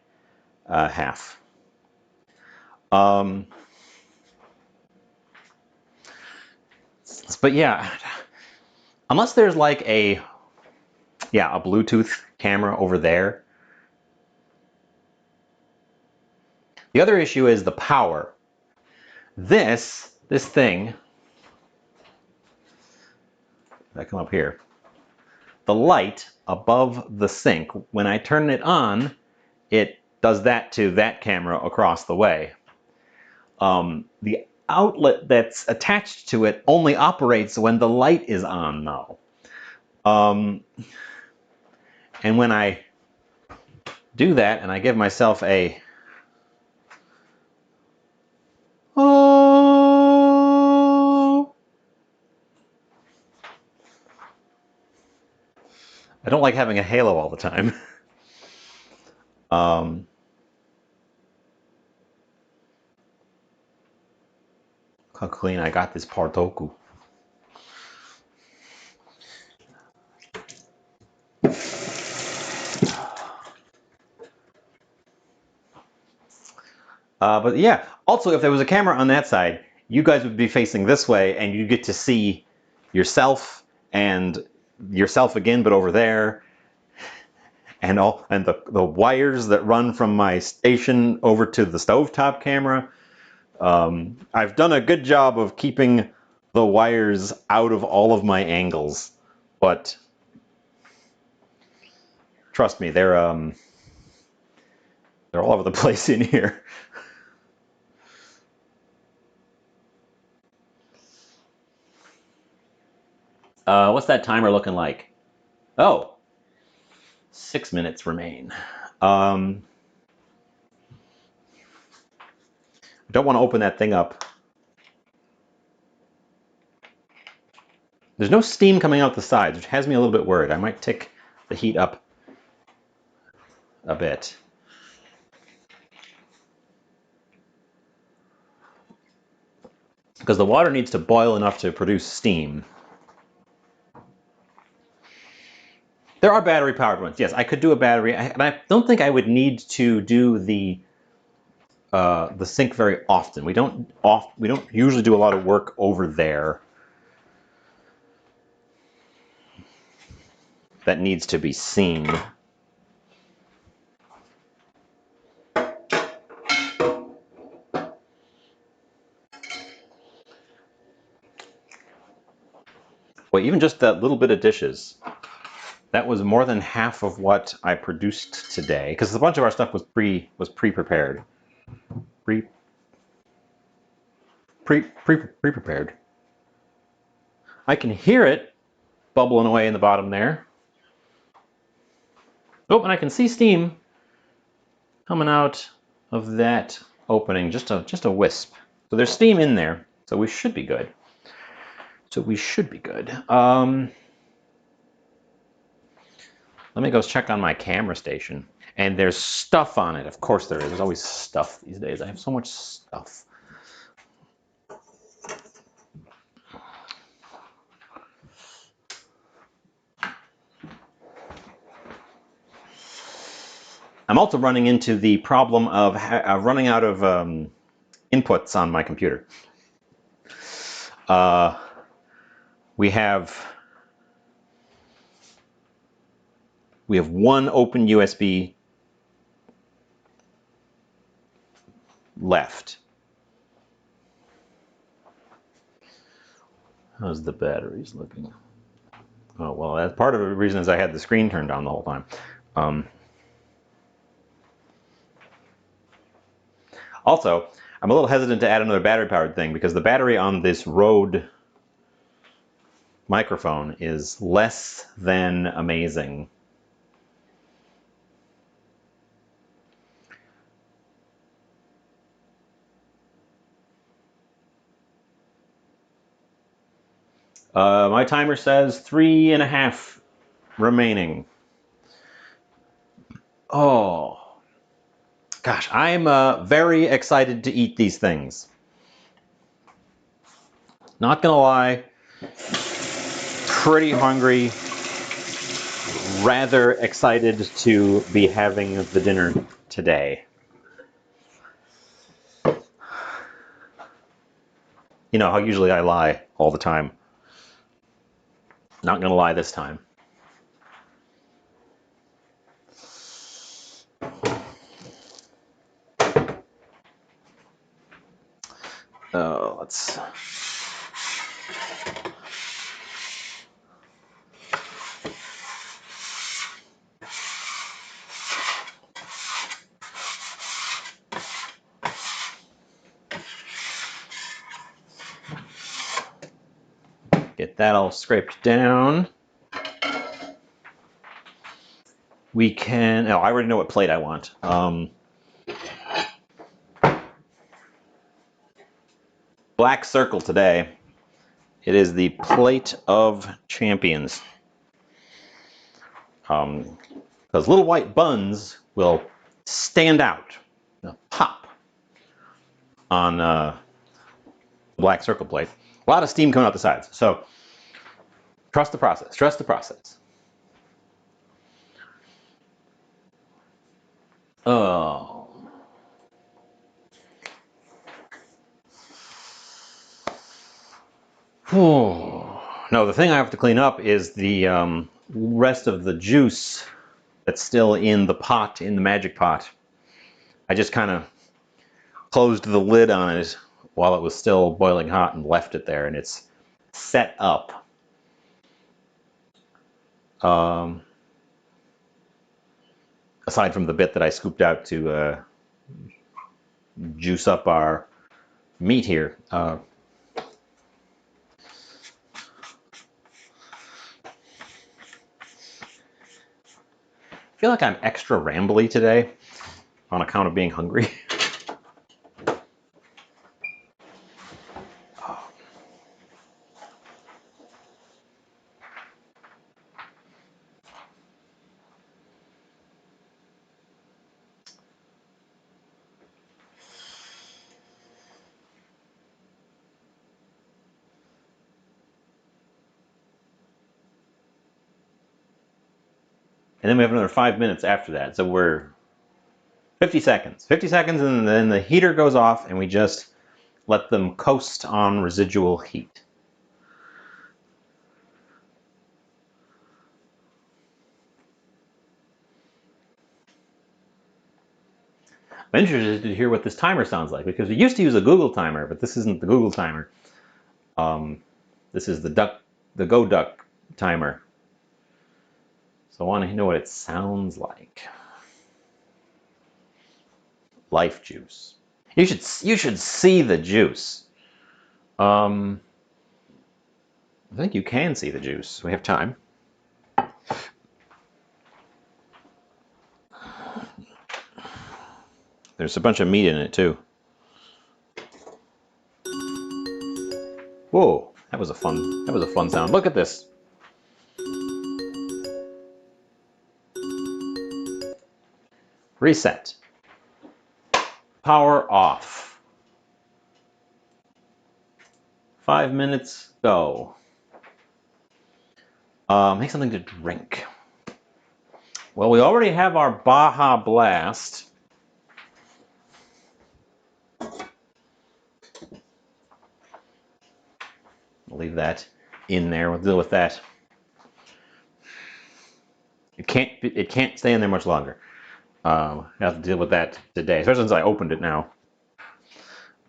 half. But yeah, unless there's like a Bluetooth camera over there. The other issue is the power. This thing, I come up here, the light above the sink, when I turn it on, it does that to that camera across the way. The outlet that's attached to it only operates when the light is on, though. And when I do that and I give myself a I don't like having a halo all the time. How clean I got this partoku. But yeah, also if there was a camera on that side, you guys would be facing this way and you get to see yourself and yourself again, but over there. And the wires that run from my station over to the stovetop camera. I've done a good job of keeping the wires out of all of my angles, but trust me, they're all over the place in here. What's that timer looking like? Oh, 6 minutes remain. I don't want to open that thing up. There's no steam coming out the sides, which has me a little bit worried. I might tick the heat up a bit. Because the water needs to boil enough to produce steam. There are battery-powered ones. Yes, I could do a battery, and I don't think I would need to do the sink very often. We don't usually do a lot of work over there that needs to be seen. Well, even just that little bit of dishes, that was more than half of what I produced today, because a bunch of our stuff was pre-prepared. Pre-prepared. I can hear it bubbling away in the bottom there. Oh, and I can see steam coming out of that opening, just a wisp. So there's steam in there, so we should be good. Let me go check on my camera station. And there's stuff on it. Of course there is. There's always stuff these days. I have so much stuff. I'm also running into the problem of running out of inputs on my computer. We have one open USB left. How's the batteries looking? Oh, well, that's part of the reason is I had the screen turned on the whole time. Also, I'm a little hesitant to add another battery-powered thing because the battery on this Rode microphone is less than amazing. My timer says 3.5 remaining. Oh, gosh, I'm very excited to eat these things. Not gonna lie, pretty hungry, rather excited to be having the dinner today. You know how usually I lie all the time. Not gonna lie this time. Let's. Get that all scraped down. We can. Oh, I already know what plate I want. Black circle today. It is the plate of champions. Those little white buns will stand out, pop on the black circle plate. A lot of steam coming out the sides. So trust the process. Trust the process. Oh. No, the thing I have to clean up is the rest of the juice that's still in the pot, in the magic pot. I just kind of closed the lid on it while it was still boiling hot and left it there, and it's set up. Aside from the bit that I scooped out to juice up our meat here. I feel like I'm extra rambly today on account of being hungry. And then we have another 5 minutes after that. So we're 50 seconds. 50 seconds and then the heater goes off and we just let them coast on residual heat. I'm interested to hear what this timer sounds like because we used to use a Google timer, but this isn't the Google timer. This is the Go Duck timer. So I want to know what it sounds like. Life juice. You should see the juice. I think you can see the juice. We have time. There's a bunch of meat in it too. Whoa, that was a fun sound. Look at this. Reset. Power off. 5 minutes, go. Make something to drink. Well, we already have our Baja Blast. I'll leave that in there. We'll deal with that. It can't stay in there much longer. I have to deal with that today, especially since I opened it now.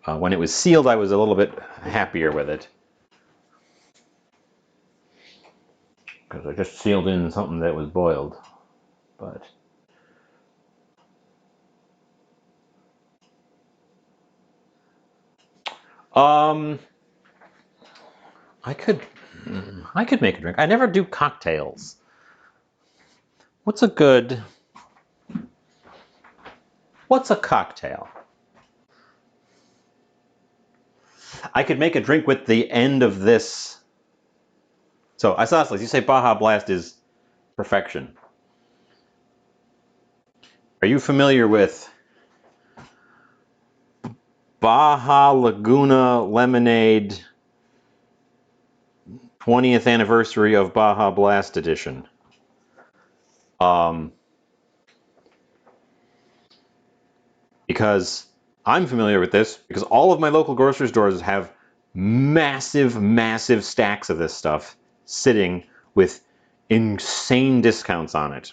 When it was sealed, I was a little bit happier with it. because I just sealed in something that was boiled. But I could make a drink. I never do cocktails. What's a cocktail? I could make a drink with the end of this. So, Isosceles, you say Baja Blast is perfection. Are you familiar with Baja Laguna Lemonade 20th anniversary of Baja Blast edition? Because I'm familiar with this because all of my local grocery stores have massive, massive stacks of this stuff sitting with insane discounts on it.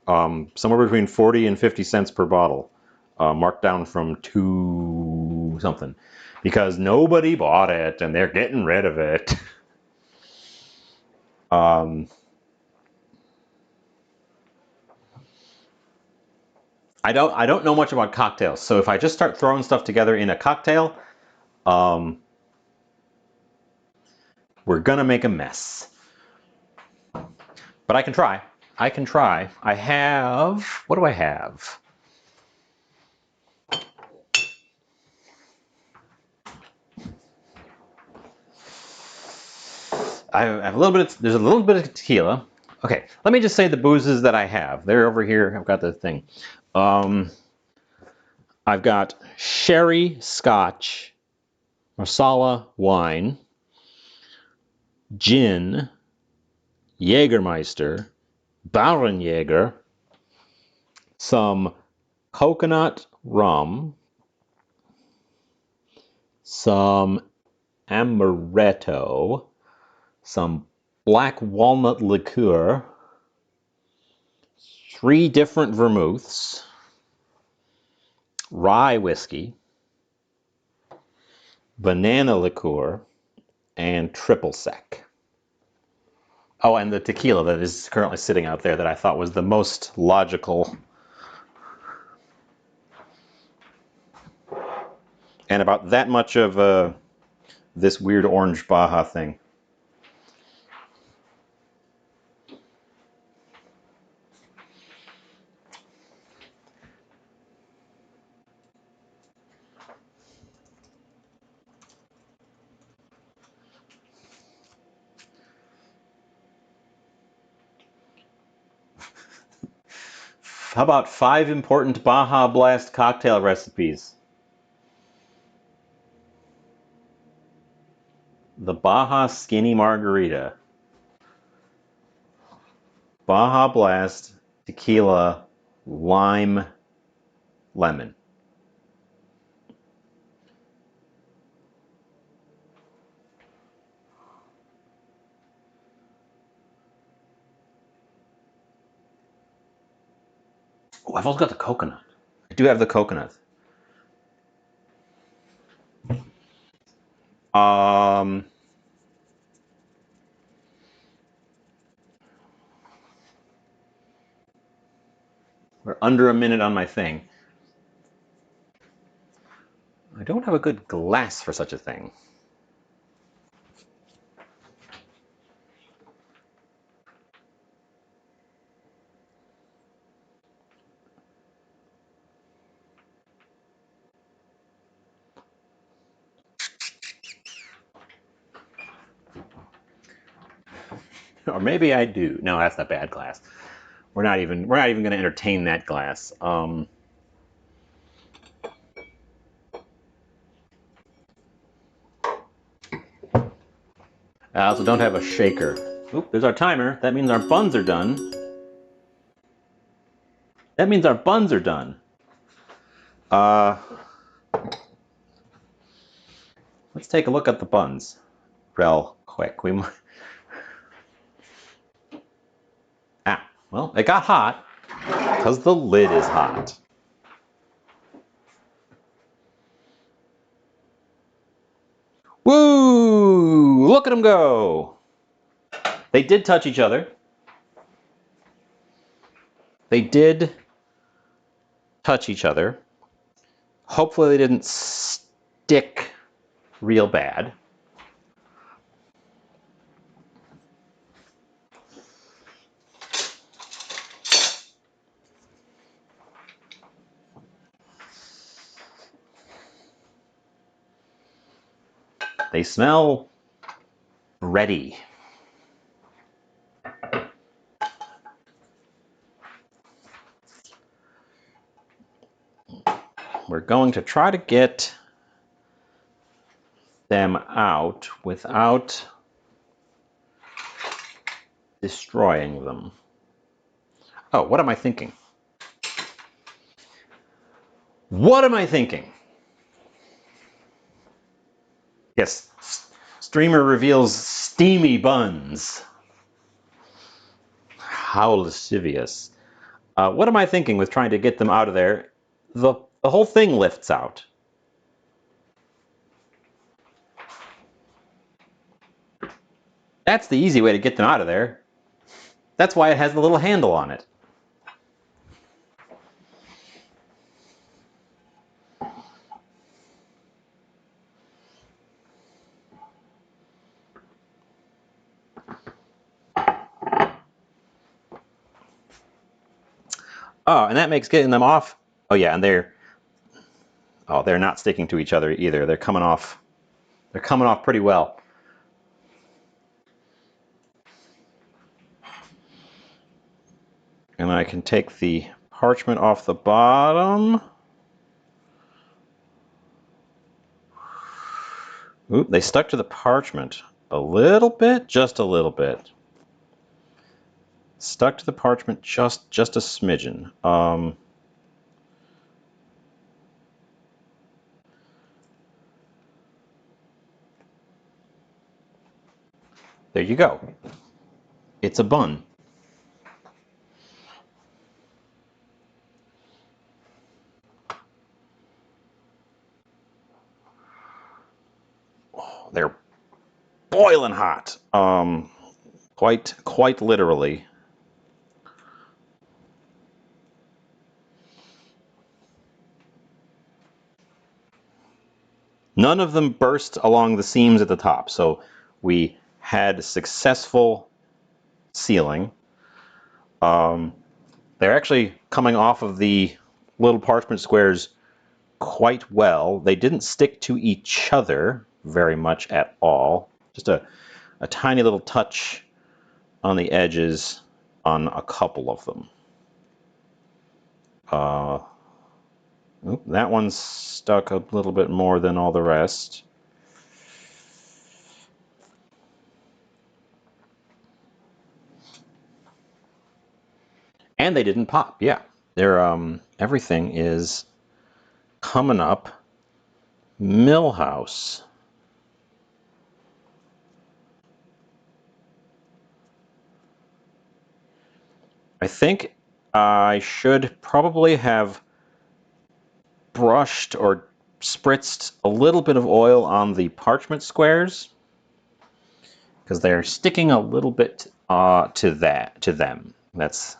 Somewhere between 40 and 50 cents per bottle, marked down from $2 something, because nobody bought it and they're getting rid of it. I don't know much about cocktails, so if I just start throwing stuff together in a cocktail, we're gonna make a mess. But I can try. I can try. I have. What do I have? I have a little bit. There's a little bit of tequila. Okay, let me just say the boozes that I have. They're over here. I've got the thing. I've got sherry, scotch, marsala wine, gin, Jägermeister, Bauernjäger, some coconut rum, some amaretto, some black walnut liqueur, 3 different vermouths, rye whiskey, banana liqueur, and triple sec. Oh, and the tequila that is currently sitting out there that I thought was the most logical. And about that much of this weird orange Baja thing. How about 5 important Baja Blast cocktail recipes? The Baja Skinny Margarita, Baja Blast, tequila, lime, lemon. Oh, I've also got the coconut. I do have the coconut. We're under a minute on my thing. I don't have a good glass for such a thing. Or maybe I do. No, that's not bad glass. We're not even going to entertain that glass. I also don't have a shaker. Oop, there's our timer. That means our buns are done. That means our buns are done. Let's take a look at the buns real quick. Well, it got hot because the lid is hot. Woo! Look at them go. They did touch each other. They did touch each other. Hopefully they didn't stick real bad. They smell ready. We're going to try to get them out without destroying them. Oh, what am I thinking? What am I thinking? Yes, streamer reveals steamy buns. How lascivious. What am I thinking with trying to get them out of there? The whole thing lifts out. That's the easy way to get them out of there. That's why it has the little handle on it. Oh, and that makes getting them off. Oh yeah, and they're not sticking to each other either. They're coming off. They're coming off pretty well. And I can take the parchment off the bottom. Oop, they stuck to the parchment a little bit, just a little bit. Stuck to the parchment just a smidgen. There you go. It's a bun. Oh, they're boiling hot. Quite literally. None of them burst along the seams at the top, so we had successful sealing. They're actually coming off of the little parchment squares quite well. They didn't stick to each other very much at all. Just a tiny little touch on the edges on a couple of them. That one's stuck a little bit more than all the rest. And they didn't pop. Yeah, they're everything is coming up. Millhouse. I think I should probably have brushed or spritzed a little bit of oil on the parchment squares because they're sticking a little bit to them. That's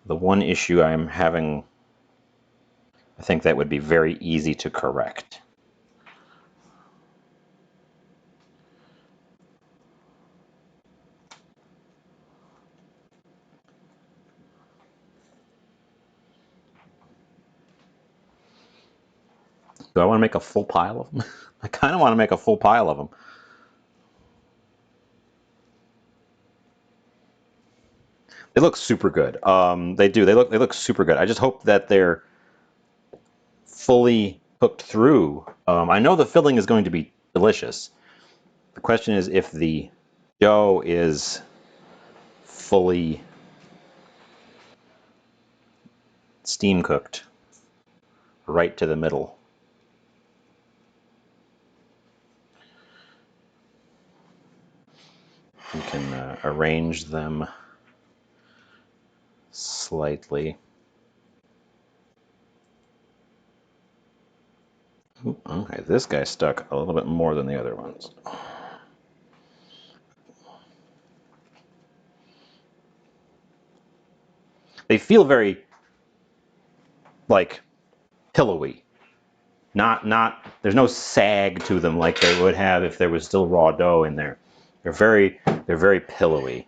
the one issue I'm having. I think that would be very easy to correct. Do I want to make a full pile of them? I kind of want to make a full pile of them. They look super good. They do. They look super good. I just hope that they're fully cooked through. I know the filling is going to be delicious. The question is if the dough is fully steam cooked right to the middle. You can arrange them slightly. Okay, this guy stuck a little bit more than the other ones. They feel very, like, pillowy. There's no sag to them like they would have if there was still raw dough in there. They're very pillowy.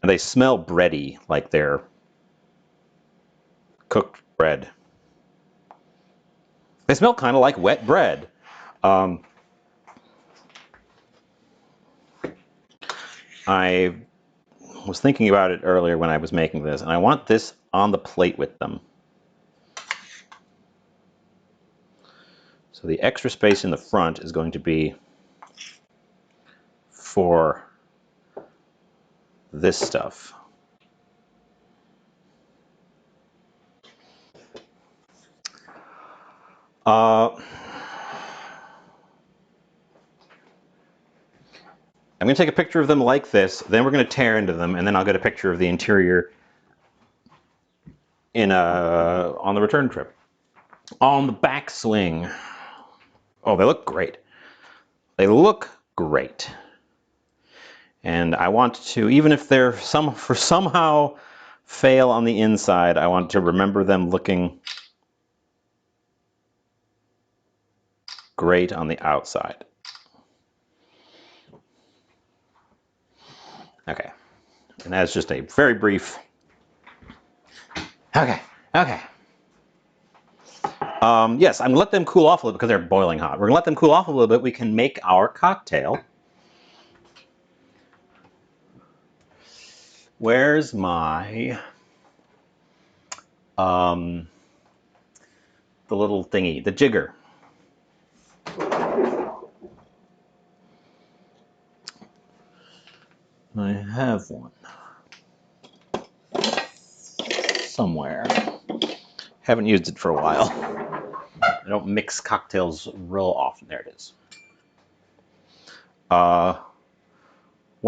And they smell bready, like they're cooked bread. They smell kind of like wet bread. I was thinking about it earlier when I was making this, and I want this on the plate with them. So the extra space in the front is going to be for this stuff. I'm going to take a picture of them like this, then we're going to tear into them, and then I'll get a picture of the interior on the return trip. On the back swing. Oh, they look great. They look great. And I want to, even if they're somehow fail on the inside, I want to remember them looking great on the outside. Okay. And that's just a very brief. Okay. Yes, I'm going to let them cool off a little bit because they're boiling hot. We're going to let them cool off a little bit. We can make our cocktail. Where's my the little thingy, the jigger? I have one somewhere. Haven't used it for a while. I don't mix cocktails real often. There it is. 1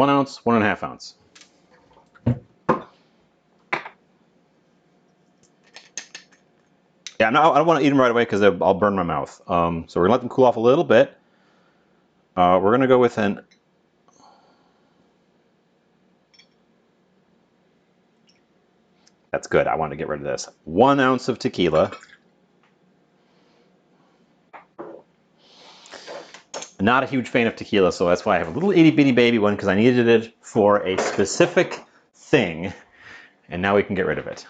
ounce, 1.5 ounce. Yeah, no, I don't want to eat them right away because I'll burn my mouth. So we're gonna let them cool off a little bit. We're gonna go with an. That's good. I want to get rid of this. 1 ounce of tequila. Not a huge fan of tequila, so that's why I have a little itty bitty baby one because I needed it for a specific thing, and now we can get rid of it.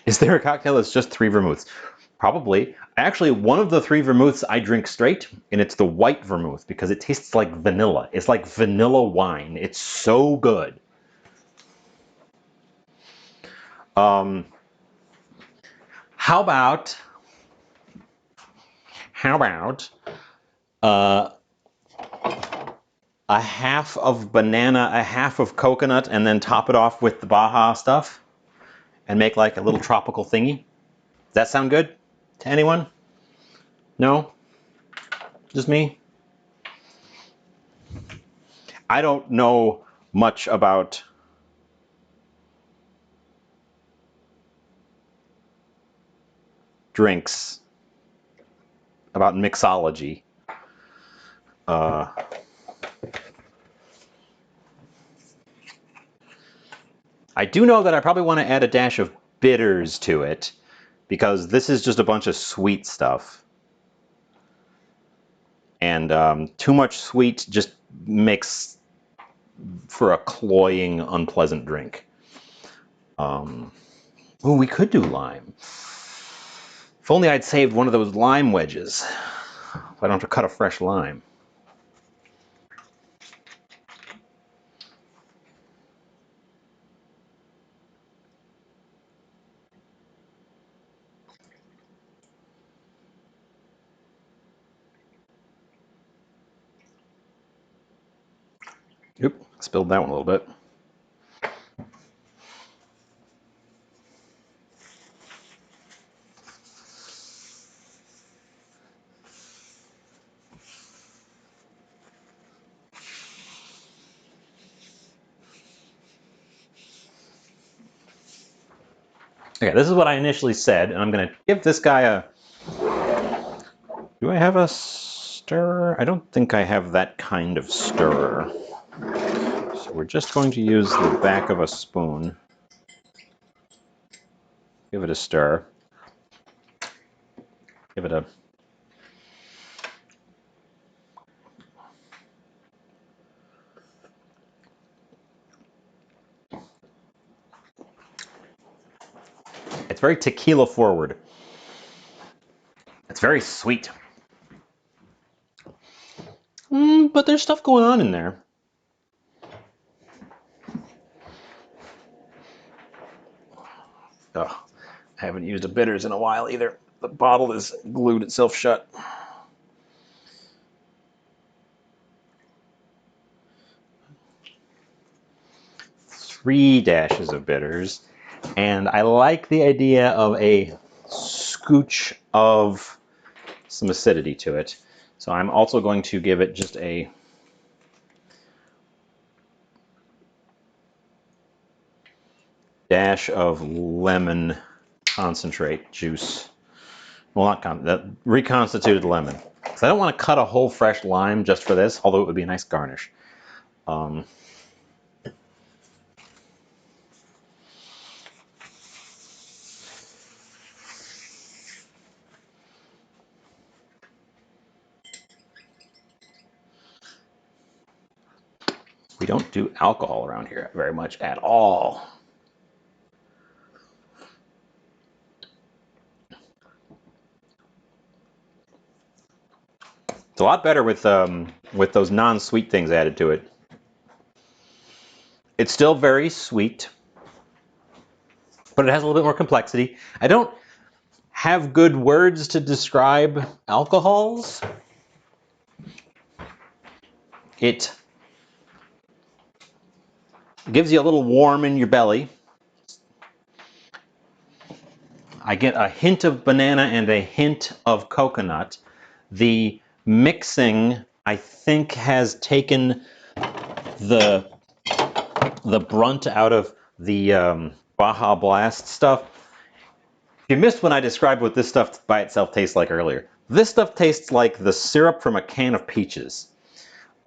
Is there a cocktail that's just 3 vermouths? Probably. Actually, one of the 3 vermouths I drink straight, and it's the white vermouth because it tastes like vanilla. It's like vanilla wine. It's so good. How about a half of banana, a half of coconut, and then top it off with the Baja stuff and make like a little tropical thingy? Does that sound good to anyone? No? Just me? I don't know much about drinks, about mixology. I do know that I probably want to add a dash of bitters to it because this is just a bunch of sweet stuff. And too much sweet just makes for a cloying, unpleasant drink. Oh, we could do lime. If only I'd saved one of those lime wedges. So I don't have to cut a fresh lime. Oop, spilled that one a little bit. Okay, this is what I initially said, and I'm going to give this guy a... Do I have a stir. I don't think I have that kind of stirrer. So we're just going to use the back of a spoon. Give it a stir. Give it a... It's very tequila forward. It's very sweet. But there's stuff going on in there. Oh, I haven't used a bitters in a while either. The bottle is glued itself shut. 3 dashes of bitters. And I like the idea of a scooch of some acidity to it. So I'm also going to give it just a dash of lemon concentrate juice. Well, not reconstituted lemon. Because I don't want to cut a whole fresh lime just for this, although it would be a nice garnish. We don't do alcohol around here very much at all. It's a lot better with those non-sweet things added to it. It's still very sweet, but it has a little bit more complexity. I don't have good words to describe alcohols. It gives you a little warm in your belly. I get a hint of banana and a hint of coconut. The mixing, I think, has taken the brunt out of the Baja Blast stuff. If you missed when I described what this stuff by itself tastes like earlier, this stuff tastes like the syrup from a can of peaches,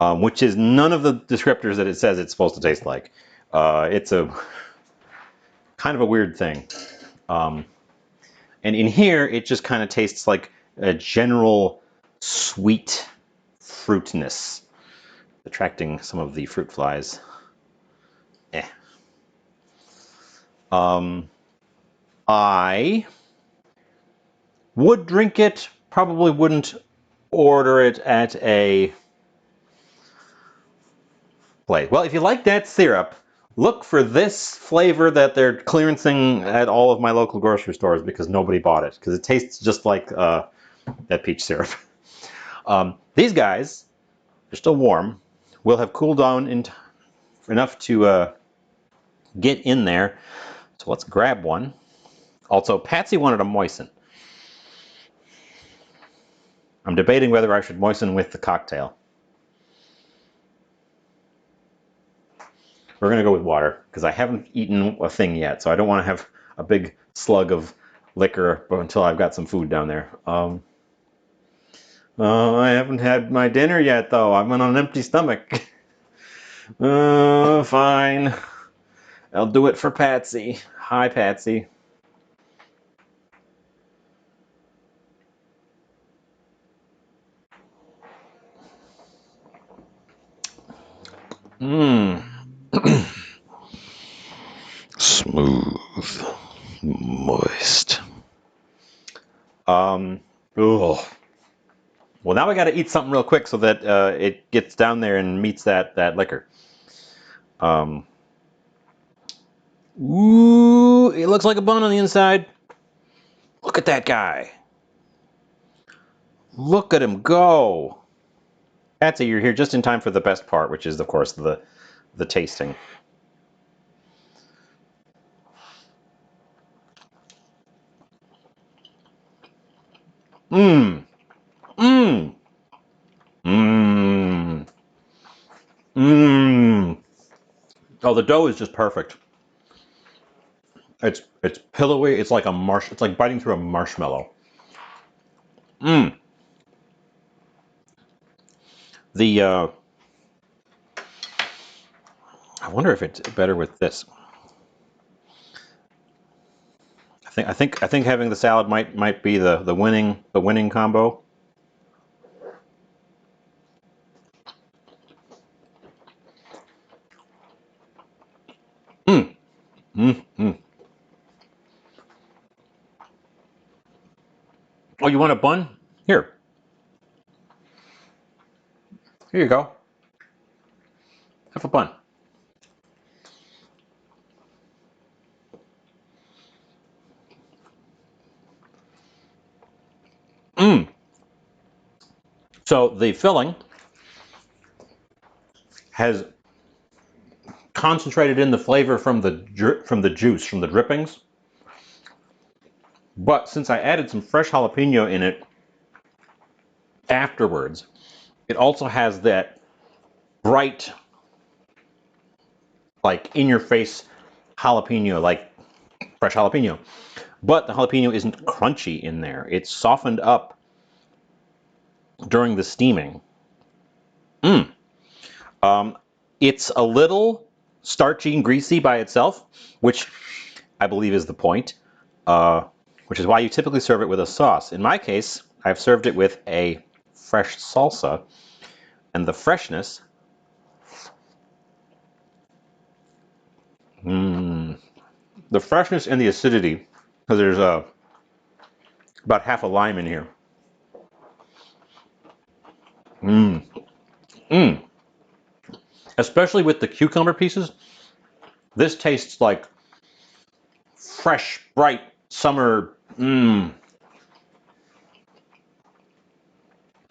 which is none of the descriptors that it says it's supposed to taste like. It's a kind of a weird thing. And in here, it just kind of tastes like a general sweet fruitness, attracting some of the fruit flies. I would drink it, probably wouldn't order it at a place. Well, if you like that syrup, look for this flavor that they're clearancing at all of my local grocery stores because nobody bought it, because it tastes just like that peach syrup. These guys, they're still warm, will have cooled down enough to get in there. So let's grab one. Also, Patsy wanted to moisten. I'm debating whether I should moisten with the cocktail. We're going to go with water because I haven't eaten a thing yet, so I don't want to have a big slug of liquor until I've got some food down there. I haven't had my dinner yet, though. I'm on an empty stomach. Fine. I'll do it for Patsy. Hi, Patsy. Smooth, moist. Ugh. Well, now I got to eat something real quick so that it gets down there and meets that liquor. Ooh, it looks like a bun on the inside. Look at that guy. Look at him go. Patsy, you're here just in time for the best part, which is, of course, the tasting. Mmm. Mmm. Mmm. Mmm. Oh, the dough is just perfect. It's pillowy. It's like it's like biting through a marshmallow. Mmm. The I wonder if it's better with this. I think having the salad might be the winning combo. Mm, mm, mm. Oh, you want a bun? Here. Here you go. Have a bun. Mm. So the filling has concentrated in the flavor from the juice, from the drippings. But since I added some fresh jalapeno in it afterwards, it also has that bright, like in your face jalapeno, like fresh jalapeno. But the jalapeno isn't crunchy in there. It's softened up during the steaming. Mm. It's a little starchy and greasy by itself, which I believe is the point, which is why you typically serve it with a sauce. In my case, I've served it with a fresh salsa, and the freshness, the freshness and the acidity, because there's about half a lime in here. Mm. Mm. Especially with the cucumber pieces, this tastes like fresh, bright summer. I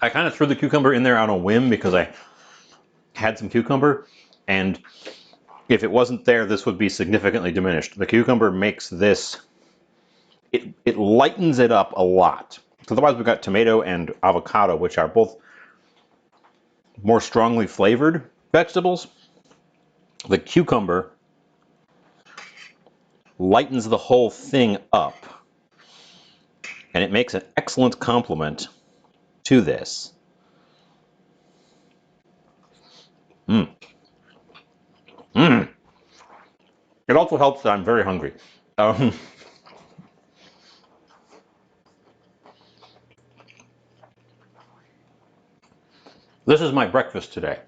kind of threw the cucumber in there on a whim because I had some cucumber, and if it wasn't there, this would be significantly diminished. The cucumber makes this, it lightens it up a lot. Otherwise, we've got tomato and avocado, which are both more strongly flavored vegetables. The cucumber lightens the whole thing up, and it makes an excellent complement to this. Mm. Mm. It also helps that I'm very hungry. Um, this is my breakfast today.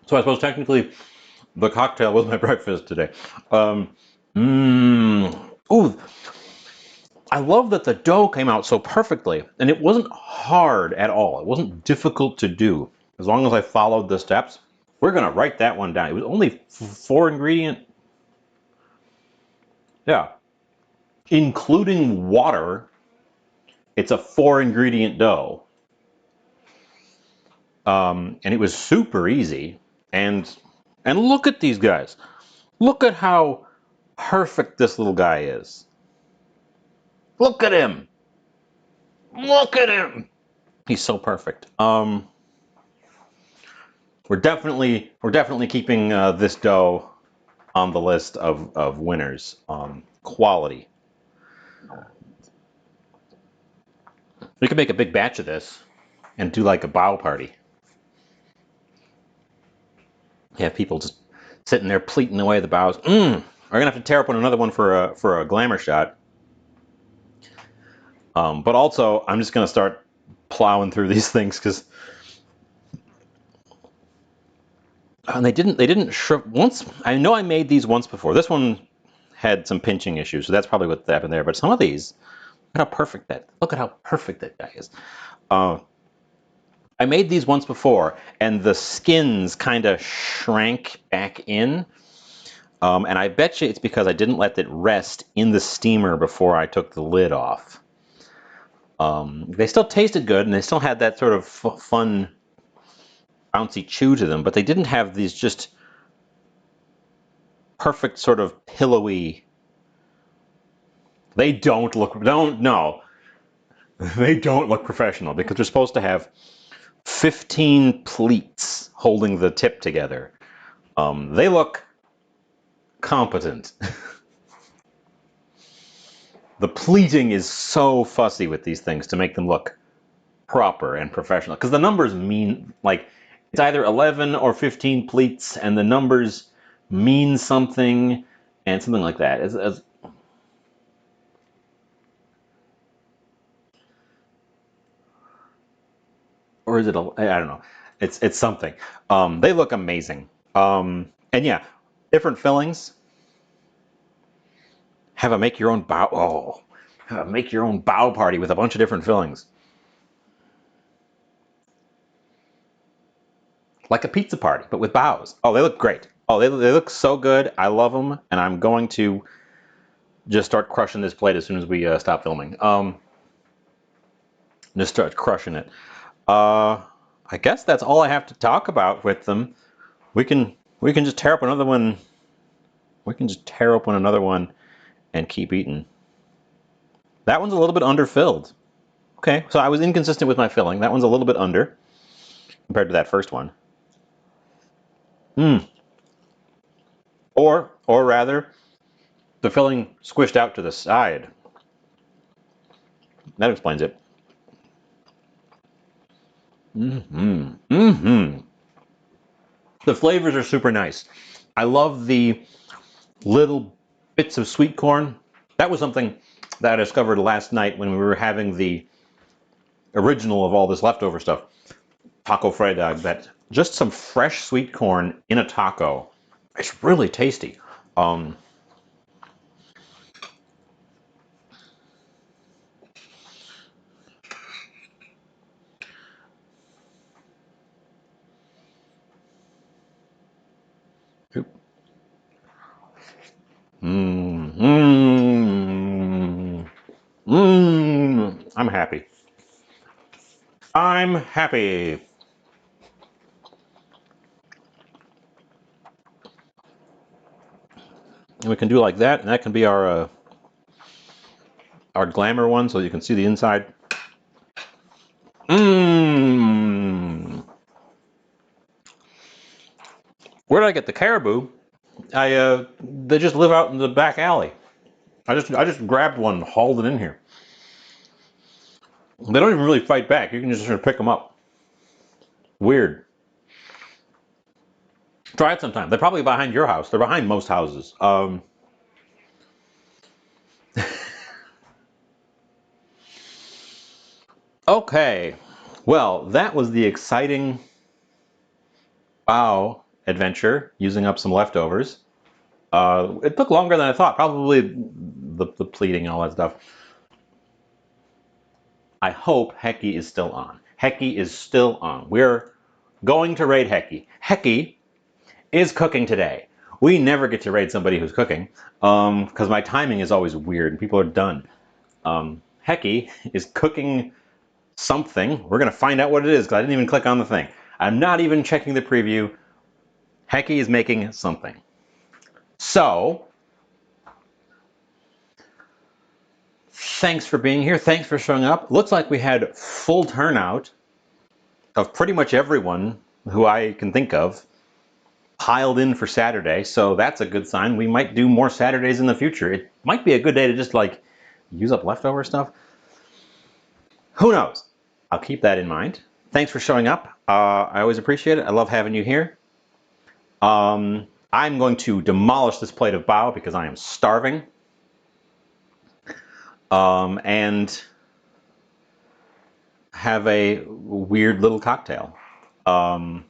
So I suppose technically the cocktail was my breakfast today. Ooh, I love that the dough came out so perfectly, and it wasn't hard at all. It wasn't difficult to do as long as I followed the steps. We're gonna write that one down. It was only 4 ingredient, yeah, including water. It's a 4 ingredient dough, and it was super easy. And look at these guys. Look at how perfect this little guy is. Look at him. Look at him. He's so perfect. We're definitely keeping this dough on the list of winners. Quality. We could make a big batch of this and do like a bow party. Have people just sitting there pleating away the bows. We're gonna have to tear up another one for a glamour shot. But also, I'm just gonna start plowing through these things because and they didn't shrimp once. I know I made these once before. This one had some pinching issues, so that's probably what happened there. But some of these, look at how perfect that guy is. I made these once before, and the skins kind of shrank back in. And I bet you it's because I didn't let it rest in the steamer before I took the lid off. They still tasted good, and they still had that sort of fun, bouncy chew to them, but they didn't have these just perfect sort of pillowy. They don't look, don't, no, they don't look professional because they're supposed to have 15 pleats holding the tip together. They look competent. The pleating is so fussy with these things to make them look proper and professional. Because the numbers mean, like, it's either 11 or 15 pleats, and the numbers mean something, and something like that. Or is it I don't know. It's something. They look amazing. And yeah, different fillings. Have a make your own bao. Oh, have a make your own bao party with a bunch of different fillings. Like a pizza party, but with baos. Oh, they look great. Oh, they look so good. I love them, and I'm going to just start crushing this plate as soon as we stop filming. Just start crushing it. I guess that's all I have to talk about with them. We can just tear up another one. We can just tear open another one and keep eating. That one's a little bit underfilled. Okay, so I was inconsistent with my filling. That one's a little bit under compared to that first one. Or rather, the filling squished out to the side. That explains it. The flavors are super nice. I love the little bits of sweet corn. That was something that I discovered last night when we were having the original of all this leftover stuff, taco Fredag, that just some fresh sweet corn in a taco. It's really tasty. I'm happy. I'm happy. And we can do like that, and that can be our glamour one, so you can see the inside. Where did I get the caribou? They just live out in the back alley. I just grabbed one, hauled it in here. They don't even really fight back. You can just sort of pick them up. Weird. Try it sometime. They're probably behind your house. They're behind most houses. Okay. Well, that was the exciting bao adventure using up some leftovers. It took longer than I thought. Probably the pleating and all that stuff. I hope Hecky is still on. Hecky is still on. We're going to raid Hecky. Hecky is cooking today. We never get to raid somebody who's cooking because my timing is always weird and people are done. Hecky is cooking something. We're going to find out what it is because I didn't even click on the thing. I'm not even checking the preview. Hecky is making something. So, thanks for being here. Thanks for showing up. Looks like we had full turnout of pretty much everyone who I can think of piled in for Saturday. So that's a good sign. We might do more Saturdays in the future. It might be a good day to just like use up leftover stuff. Who knows? I'll keep that in mind. Thanks for showing up. I always appreciate it. I love having you here. I'm going to demolish this plate of bao because I am starving. And have a weird little cocktail. Also,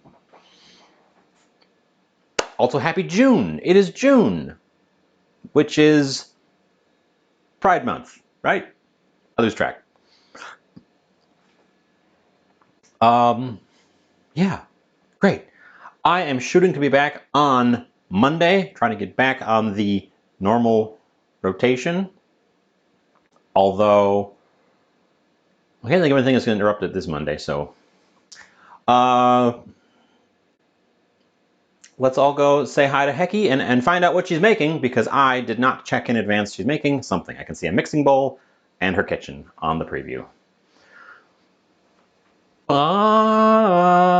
happy June. It is June, which is Pride Month, right? I lose track. Yeah, great. I am shooting to be back on Monday, trying to get back on the normal rotation. Although, I can't think of anything that's going to interrupt it this Monday, so. Let's all go say hi to Hecky and find out what she's making because I did not check in advance. She's making something. I can see a mixing bowl and her kitchen on the preview. Bye.